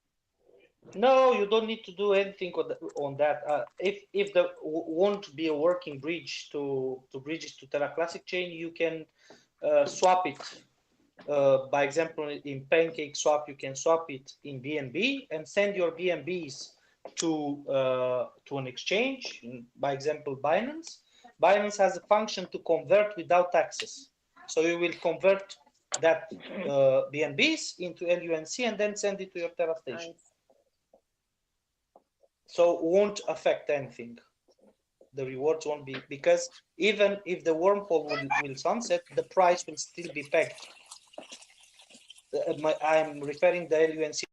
E: No, you don't need to do anything on that. If there won't be a working bridge to bridges to Terra Classic chain, you can swap it. By example, in Panckaceswap, you can swap it in BNB and send your BNBs to an exchange. By example, Binance. Binance has a function to convert without taxes. So you will convert that BNBs into LUNC and then send it to your Terra station. So it won't affect anything. The rewards won't be, because even if the wormhole will sunset, the price will still be pegged. I'm referring the LUNC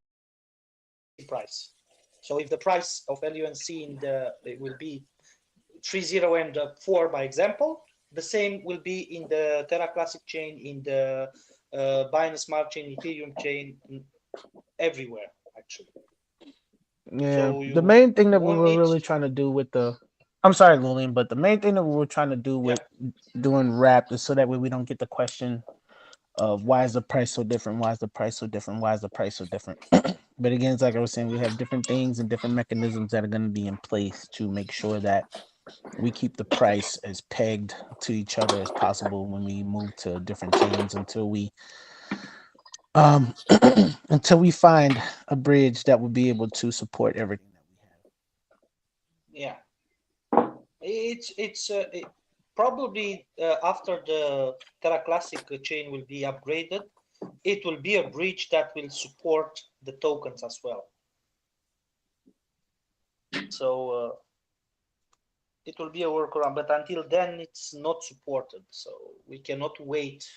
E: price. So if the price of LUNC it will be 3.0 and 4, by example, the same will be in the Terra Classic chain, in the Binance Smart chain, Ethereum chain, everywhere actually.
B: Yeah,
E: So
B: the main thing that we were really trying to do with I'm sorry, Lulin, but the main thing that we were trying to do with doing wrap is so that way we don't get the question of why is the price so different? Why is the price so different? Why is the price so different? But again, it's like I was saying, we have different things and different mechanisms that are going to be in place to make sure that we keep the price as pegged to each other as possible when we move to different chains until we until we find a bridge that will be able to support everything that we have.
E: Yeah, it's probably after the Terra Classic chain will be upgraded, it will be a bridge that will support the tokens as well. So it will be a workaround, but until then it's not supported. So we cannot wait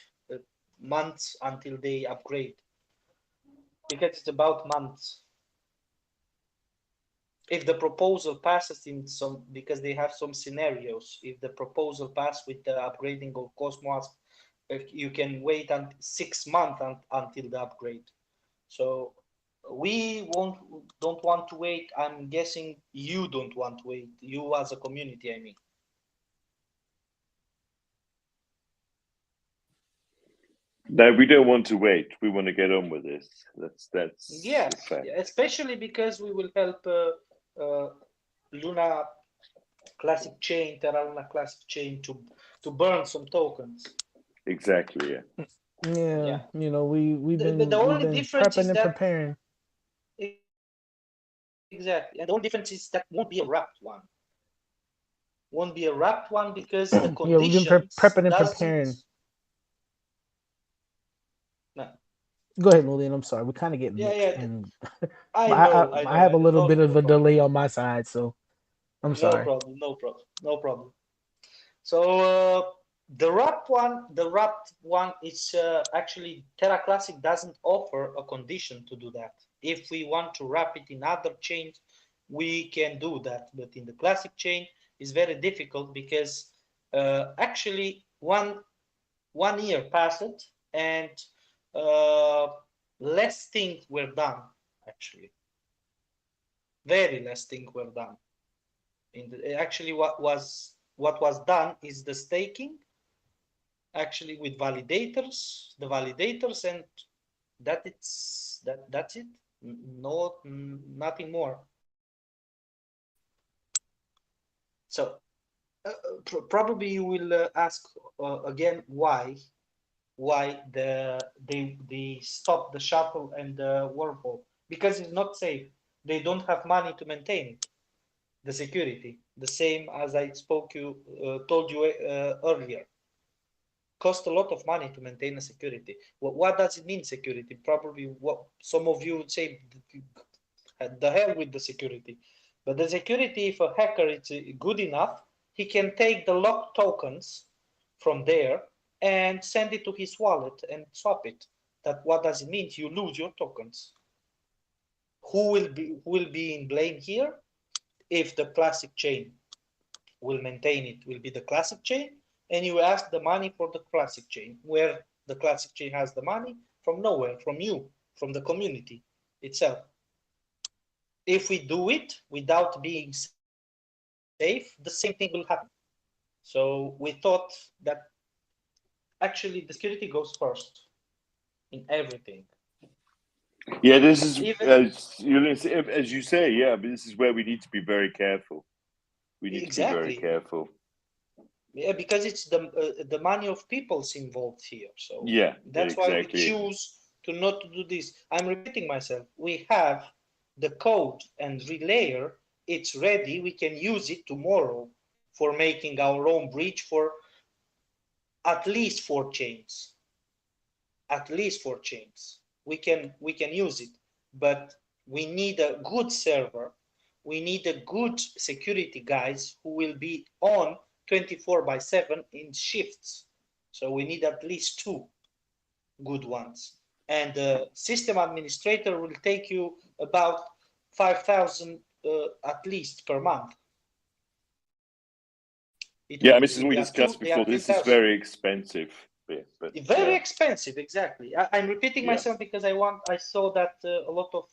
E: months until they upgrade, because it's about months. If the proposal passes in some, because they have some scenarios, if the proposal passes with the upgrading of Cosmos, you can wait until 6 months until the upgrade. So we don't want to wait. I'm guessing you don't want to wait. You as a community, I mean.
A: No, we don't want to wait. We want to get on with this. That's
E: yeah, especially because we will help Luna Classic chain, Terra Luna Classic chain to burn some tokens.
A: Exactly.
B: Yeah. You know, we've been
E: difference
B: prepping
E: is
B: and
E: that,
B: preparing.
E: Exactly, and the only difference is that won't be a wrapped one. Won't be a wrapped one because the conditions.
B: Yeah, we've been prepping and preparing.
E: No.
B: Go ahead, Lillian. I'm sorry. We kind of get mixed.
E: Yeah.
B: And
E: I
B: have a little bit of a delay on my side, so I'm sorry.
E: No problem. So the wrapped one is actually Terra Classic doesn't offer a condition to do that. If we want to wrap it in other chains, we can do that. But in the Classic chain, is very difficult because actually one year passed and less things were done. Actually, very less things were done. Actually, what was done is the staking. Actually, with validators, and that's it. No, nothing more. So probably you will ask again why they stopped the shuttle and the wormhole, because it's not safe. They don't have money to maintain it, the security, the same as I told you earlier. Cost a lot of money to maintain a security. What does it mean, security? Probably what some of you would say, the hell with the security. But the security, if a hacker is good enough, he can take the locked tokens from there and send it to his wallet and swap it. What does it mean? You lose your tokens. Who will be in blame here? If the classic chain will maintain it, will be the classic chain, and you ask the money for the classic chain. Where the classic chain has the money? From nowhere, from you, from the community itself. If we do it without being safe, the same thing will happen. So we thought that actually the security goes first in everything.
A: Yeah, this is, as you say, yeah, but this is where we need to be very careful. We need to be very careful.
E: Yeah, because it's the money of people's involved here. So
A: yeah,
E: that's why we choose to not do this. I'm repeating myself. We have the code and relayer. It's ready. We can use it tomorrow for making our own bridge for at least 4 chains. At least 4 chains. We can use it, but we need a good server. We need a good security guys who will be on 24/7 in shifts. So we need at least 2 good ones. And the system administrator will take you about 5,000 at least per month.
A: Yeah, this is what we discussed before. This is very expensive. But
E: very expensive, exactly. I'm repeating myself because I saw that a lot of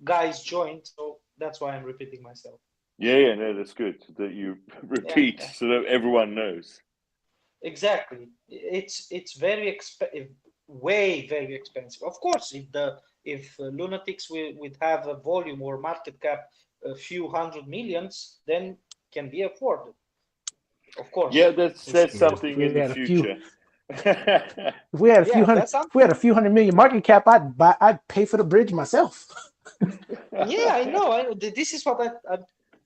E: guys joined, so that's why I'm repeating myself.
A: Yeah, no, that's good that you repeat so that everyone knows.
E: Exactly, it's very expensive, very expensive. Of course, if Lunatics would have a volume or market cap a few hundred millions, then can be afforded. Of course.
A: Yeah, that's something in the future.
B: If we had a few hundred million market cap, I'd pay for the bridge myself.
E: Yeah, I know. This is what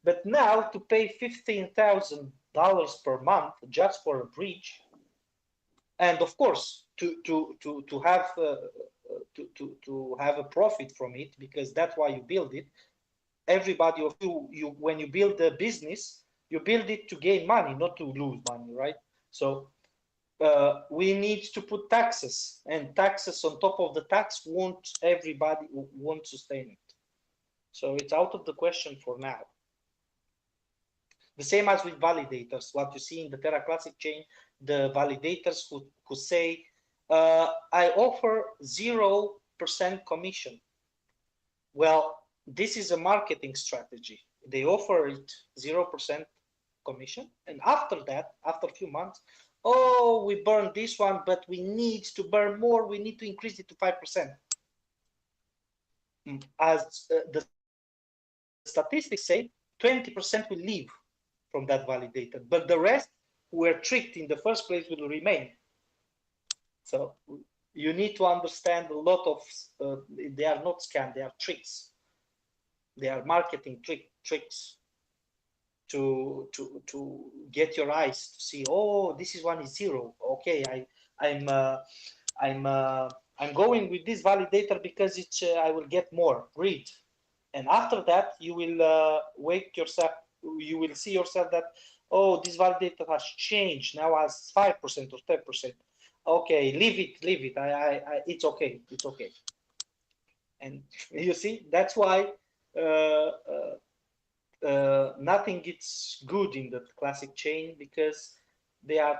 E: but now to pay $15,000 per month just for a bridge, and of course to have a profit from it, because that's why you build it. Everybody of you when you build a business, you build it to gain money, not to lose money, right? So we need to put taxes, and taxes on top of the tax everybody won't sustain it. So it's out of the question for now. The same as with validators. What you see in the Terra Classic chain, the validators who say, I offer 0% commission. Well, this is a marketing strategy. They offer it 0% commission, and after that, after a few months, oh, we burned this one, but we need to burn more. We need to increase it to 5%. As the statistics say, 20% will leave from that validator, but the rest who were tricked in the first place will remain. So you need to understand a lot of, they are not scams, they are tricks. They are marketing tricks to get your eyes to see, oh, this is 1 is 0. Okay, I'm going with this validator because it's I will get more. Read, and after that you will wake yourself. You will see yourself that, oh, this validator has changed now as 5% or 10%. Okay, leave it. It's okay. It's okay. And you see, that's why nothing gets good in the classic chain because there are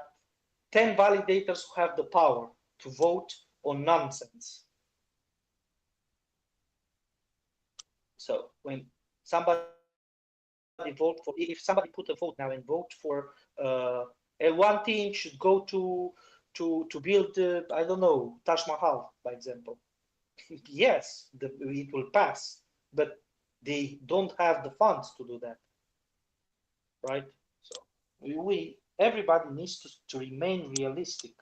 E: 10 validators who have the power to vote on nonsense. So when somebody if somebody put a vote now and vote for one team should go to build I don't know, Taj Mahal, by example. Yes, it will pass, but they don't have the funds to do that, right? So everybody needs to remain realistic,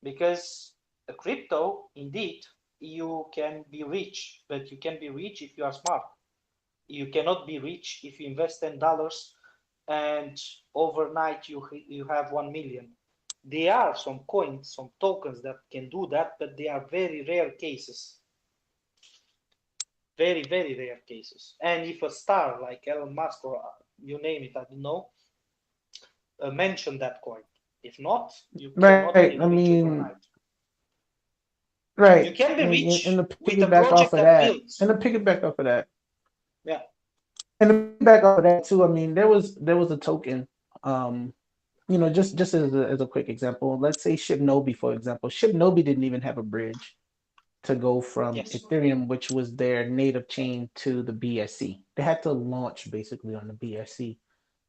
E: because a crypto, indeed, you can be rich, but you can be rich if you are smart. You cannot be rich if you invest $10 and overnight you have 1 million. There are some coins, some tokens that can do that, but they are very rare cases. Very, very rare cases. And if a star like Elon Musk or you name it, I don't know, mention that coin. If not, you cannot
B: Right.
E: be
B: I
E: rich
B: mean,
E: overnight.
B: right.
E: You can be rich
B: And to
E: with a
B: piggyback off
E: project
B: of
E: that
B: that,
E: builds.
B: and to piggyback off of that,
E: Yeah.
B: and to piggyback off of that too. I mean, there was a token. Just as a quick example, let's say Shibnobi, for example. Shibnobi didn't even have a bridge to go from
E: Yes.
B: Ethereum, which was their native chain, to the BSC. They had to launch basically on the BSC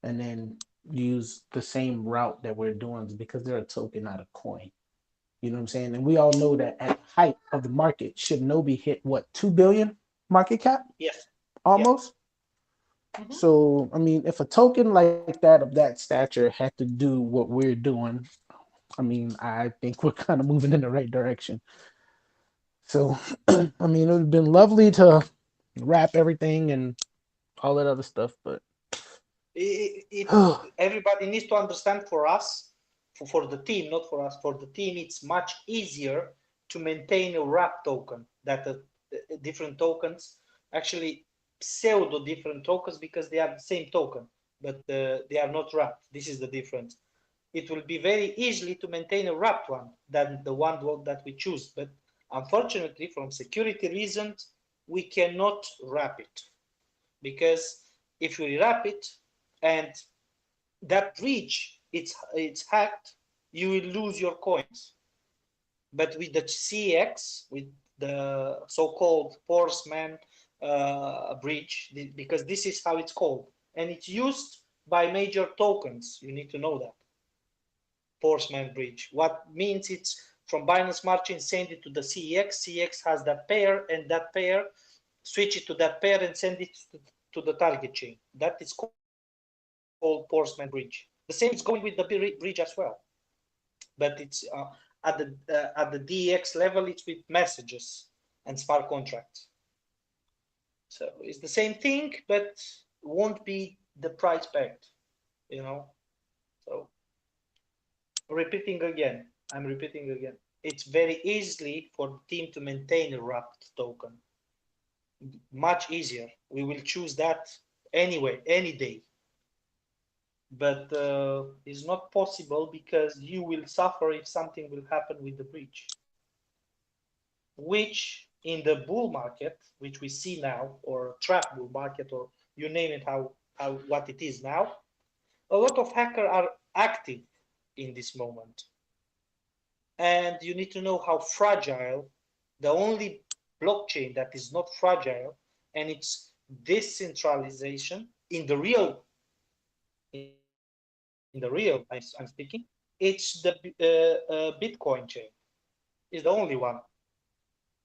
B: and then use the same route that we're doing because they're a token, not a coin. You know what I'm saying? And we all know that at the height of the market, Shibnobi hit what, 2 billion market cap?
E: Yes.
B: Almost.
E: Yeah.
B: So, I mean, if a token like that of that stature had to do what we're doing, I mean, I think we're kind of moving in the right direction. So, I mean, it would have been lovely to wrap everything and all that other stuff, but
E: everybody needs to understand, for us, for the team, not for us, for the team, it's much easier to maintain a wrap token that different tokens, actually pseudo different tokens, because they are the same token, but they are not wrapped. This is the difference. It will be very easily to maintain a wrapped one than the one that we choose, but unfortunately, from security reasons, we cannot wrap it, because if we wrap it and that breach it's hacked, you will lose your coins. But with the CX, with the so-called Forceman breach, because this is how it's called, and it's used by major tokens, you need to know that. Forceman breach, what means it's from Binance Smart Chain, send it to the CX has that pair, and that pair switch it to that pair and send it to the target chain. That is called Forceman bridge. The same is going with the bridge as well, but it's at the DEX level, it's with messages and smart contracts. So it's the same thing, but won't be the price pegged, So I'm repeating again. It's very easily for the team to maintain a wrapped token. Much easier. We will choose that anyway, any day. But it's not possible because you will suffer if something will happen with the breach. Which in the bull market, which we see now, or trap bull market, or you name it, what it is now, a lot of hackers are active in this moment. And you need to know how fragile, the only blockchain that is not fragile, and it's decentralization in the real, I'm speaking, it's the Bitcoin chain is the only one.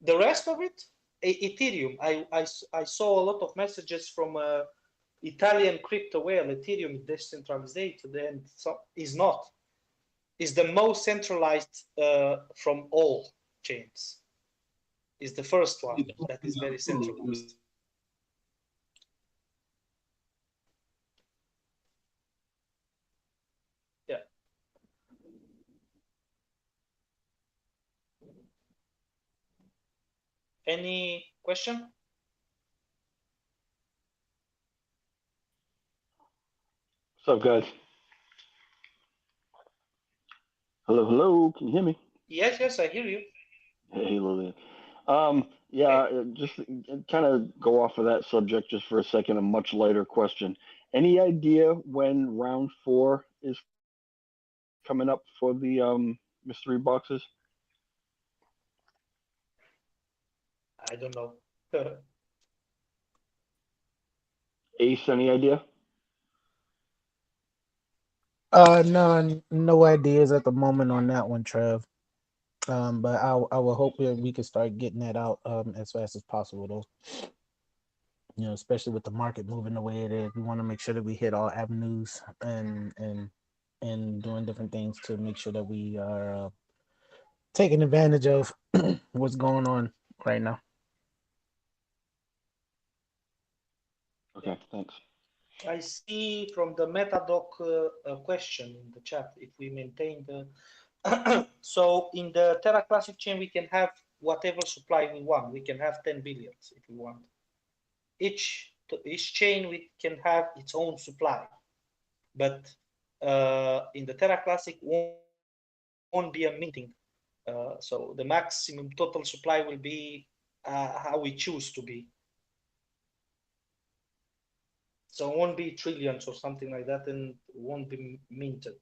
E: The rest of it, Ethereum. I saw a lot of messages from Italian crypto whale. Ethereum is decentralized, and so is not. Is the most centralized from all chains. Is the first one that is very centralized. Yeah. Any question?
K: What's up, guys? Hello, hello. Can you hear me?
E: Yes, I hear you.
K: Hey, Lillian.
D: Yeah, just kind of go off of that subject just for a second. A much lighter question. Any idea when round 4 is coming up for the mystery boxes?
E: I don't know.
D: Ace, any idea?
B: No ideas at the moment on that one, Trev. But I will hope that we can start getting that out as fast as possible though. Especially with the market moving the way it is, we want to make sure that we hit all avenues and doing different things to make sure that we are taking advantage of what's going on right now.
D: Okay, thanks.
E: I see from the MetaDoc a question in the chat if we maintain the. So in the Terra Classic chain, we can have whatever supply we want. We can have 10 billions if we want. Each chain we can have its own supply, but in the Terra Classic won't be a minting. So the maximum total supply will be how we choose to be. So it won't be trillions or something like that, and won't be minted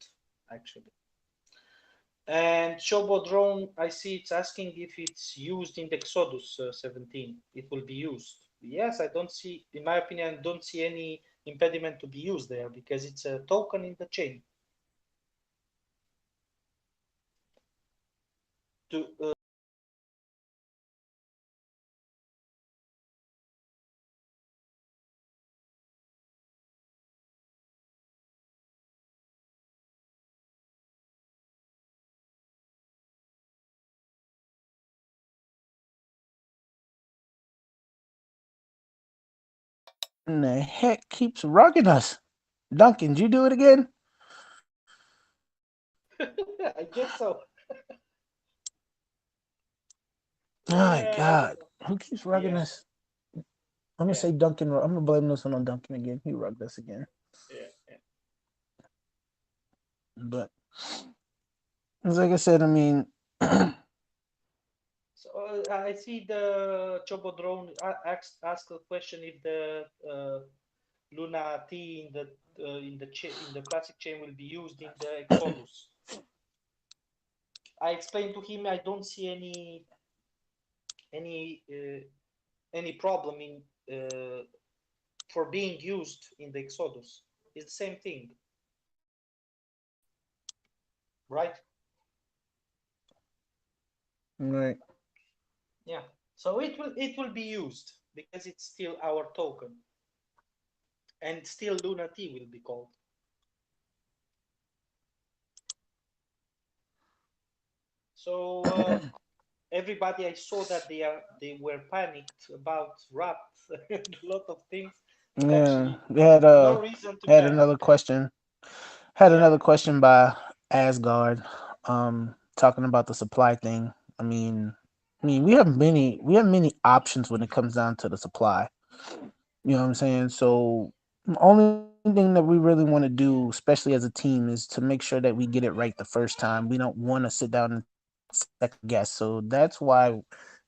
E: actually. And Shobo Drone, I see it's asking if it's used in the Exodus 17. It will be used. Yes, I don't see, in my opinion, I don't see any impediment to be used there because it's a token in the chain. To
B: And the heck keeps rugging us? Duncan, did you do it again?
E: I guess so.
B: My
E: Yeah,
B: God, who keeps rugging
E: yeah,
B: us? I'm gonna
E: yeah,
B: say Duncan. I'm gonna blame this one on Duncan again. He rugged us again.
E: yeah.
B: But like I said, I mean,
E: So I see the Chobo Drone ask a question if the Luna T in the classic chain will be used in the Exodus. I explained to him I don't see any problem in for being used in the Exodus. It's the same thing, right?
B: right.
E: Yeah. So it will be used because it's still our token, and still Luna T will be called. So everybody, I saw that they were panicked about RAP and a lot of things, but
B: Yeah,
E: actually
B: we had
E: no reason to
B: had
E: panic.
B: another question. Had
E: Yeah.
B: another question by Asgard, talking about the supply thing. I mean, we have many options when it comes down to the supply. You know what I'm saying? So the only thing that we really want to do, especially as a team, is to make sure that we get it right the first time. We don't want to sit down and second guess. So that's why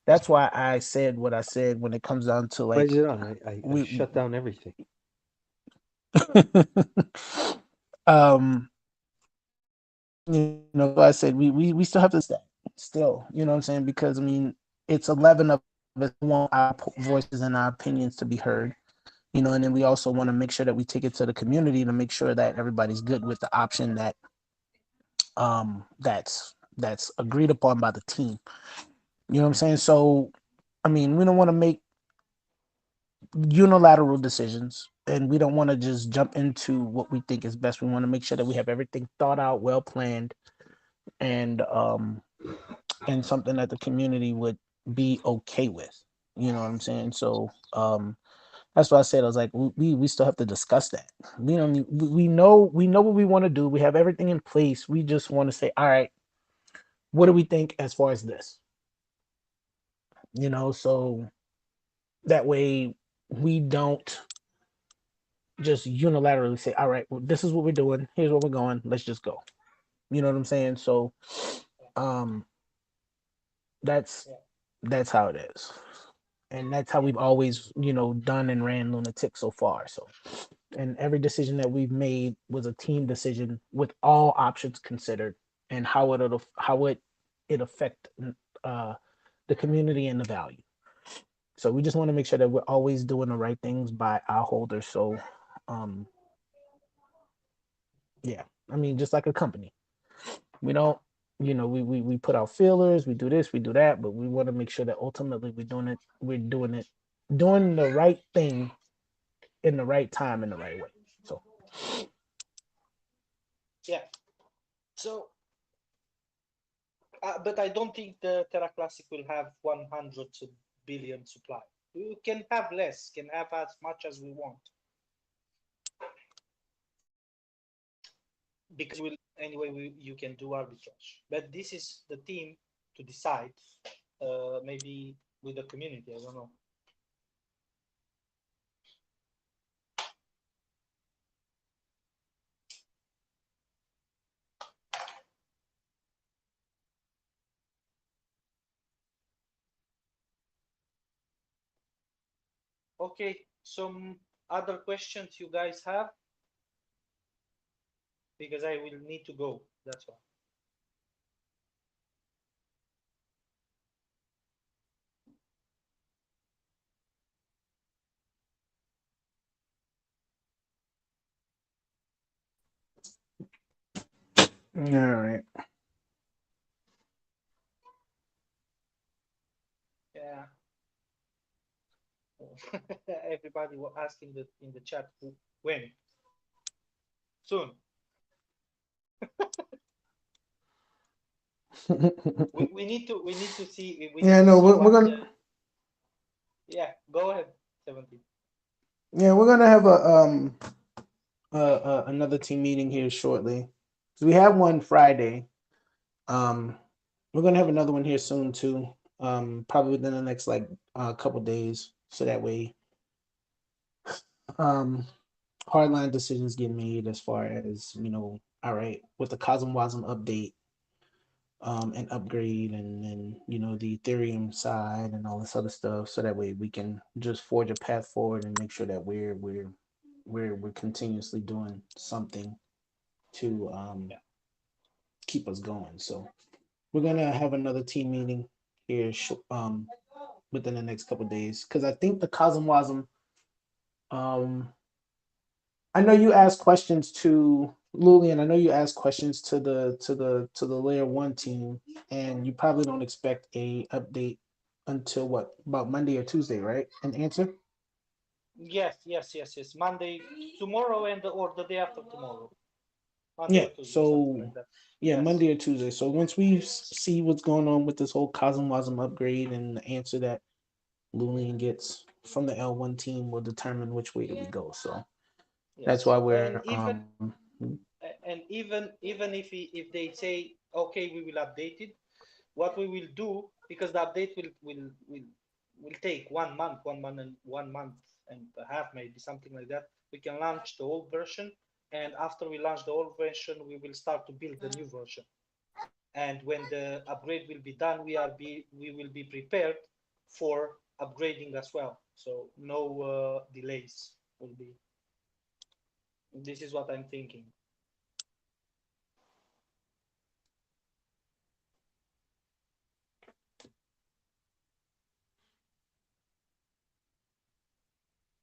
B: I said what I said when it comes down to
K: Why
B: like
K: did I
B: we
K: shut down everything?
B: um I said we still have to stay still, you know what I'm saying? Because I mean it's 11 of us who want our voices and our opinions to be heard, and then we also want to make sure that we take it to the community to make sure that everybody's good with the option that's agreed upon by the team. You know what I'm saying? So I mean, we don't want to make unilateral decisions and we don't want to just jump into what we think is best. We want to make sure that we have everything thought out, well planned, and something that the community would be okay with. You know what I'm saying? So that's why I said I was like, we still have to discuss that. We don't need, we know what we want to do. We have everything in place. We just want to say, all right, what do we think as far as this? So that way we don't just unilaterally say, all right, well, this is what we're doing. Here's where we're going. Let's just go. You know what I'm saying? So um that's
E: Yeah.
B: that's how it is. and that's how we've always, done and ran Lunatic so far. So, and every decision that we've made was a team decision with all options considered, and how it affect the community and the value. So we just want to make sure that we're always doing the right things by our holders. So, yeah, I mean, just like a company, we don't, we put out feelers, we do this, we do that, but we want to make sure that ultimately doing the right thing in the right time in the right way. So,
E: yeah. So, but I don't think the Terra Classic will have 100 billion supply. We can have less, can have as much as we want. Because you can do arbitrage. But this is the team to decide, maybe with the community, I don't know. Okay, some other questions you guys have? Because I will need to go, that's why.
B: all right.
E: Yeah. Everybody was asking in the chat when. Soon. we need to see.
B: Yeah, no, we're gonna.
E: Yeah, go ahead, 17.
B: Yeah, we're gonna have another team meeting here shortly. So we have one Friday. We're gonna have another one here soon too. Probably within the next couple days, so that way, hardline decisions get made as far as all right, with the CosmWasm update, and upgrade, and then the Ethereum side and all this other stuff, so that way we can just forge a path forward and make sure that we're continuously doing something to keep us going. So we're gonna have another team meeting here within the next couple of days, because I think the CosmWasm, I know you asked questions to Lulian. I know you asked questions to the layer one team, and you probably don't expect a update until what, about Monday or Tuesday, right? An answer?
E: Yes. Monday, tomorrow, or the day after tomorrow. Monday
B: Yeah.
E: or Tuesday,
B: So
E: like that.
B: yeah,
E: Yes.
B: Monday or Tuesday. So once we see what's going on with this whole CosmWasm upgrade and the answer that Lulian gets from the L1 team will determine which way do we go. So that's why we're
E: even if they say okay, we will update it, what we will do, because the update will take 1 month, 1 month and a half, maybe something like that. We can launch the old version, and after we launch the old version, we will start to build the new version. And when the upgrade will be done, we will be prepared for upgrading as well. So no delays will be. This is what I'm thinking.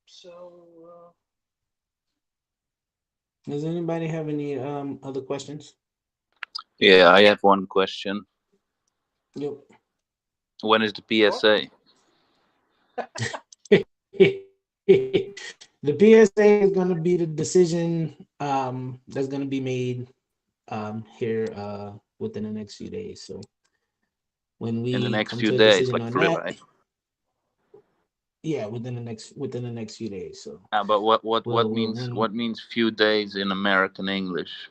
E: So,
B: does anybody have any other questions?
L: Yeah, I have one question.
B: Yep.
L: When is the PSA?
B: The PSA is going to be the decision that's going to be made here within the next few days. So when we
L: in the next
B: come
L: few
B: to a
L: days,
B: decision
L: like
B: on
L: three,
B: that,
L: right?
B: Yeah, within the next few days. So
L: But what means few days in American English?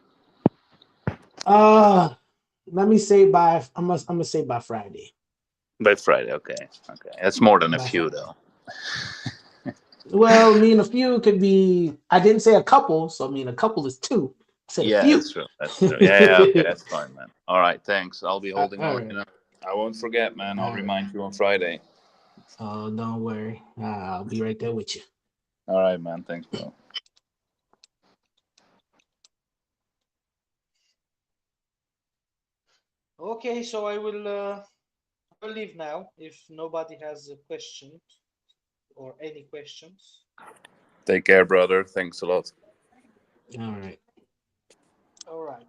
B: Let me say I'm gonna say by Friday.
L: By Friday, okay. That's more than a
B: By
L: few,
B: Friday.
L: though.
B: Well, I mean, a few could be. I didn't say a couple, so I mean, a couple is two. I said
L: Yeah,
B: a few.
L: that's true. That's true. Yeah, okay, that's fine, man. All right, thanks. I'll be holding
B: all
L: on.
B: right.
L: I won't forget, man. I'll
B: All right.
L: remind you on Friday.
B: Oh, don't worry. I'll be right there with you.
L: All right, man. Thanks, bro.
E: Okay, so I will leave now if nobody has a question or any questions.
L: Take care, brother. Thanks a lot.
B: All right.
E: All right.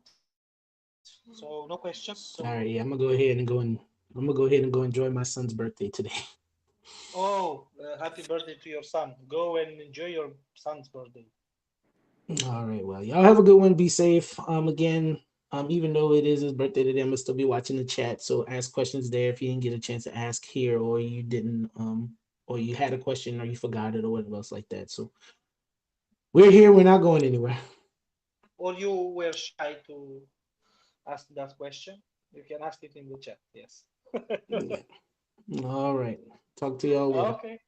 E: So no questions.
B: All right. Yeah, I'm gonna go ahead and go enjoy my son's birthday today.
E: Oh, happy birthday to your son. Go and enjoy your son's birthday.
B: All right. Well, y'all have a good one. Be safe. Again, even though it is his birthday today, I'm gonna still be watching the chat. So ask questions there if you didn't get a chance to ask here, or you didn't, or you had a question, or you forgot it, or whatever else like that. So we're here. We're not going anywhere.
E: Or you were shy to ask that question, you can ask it in the chat. Yes.
B: Yeah. All right. Talk to y'all later.
E: Okay.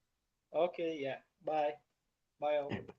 E: Okay. Yeah. Bye. Bye all.
B: All right, bye.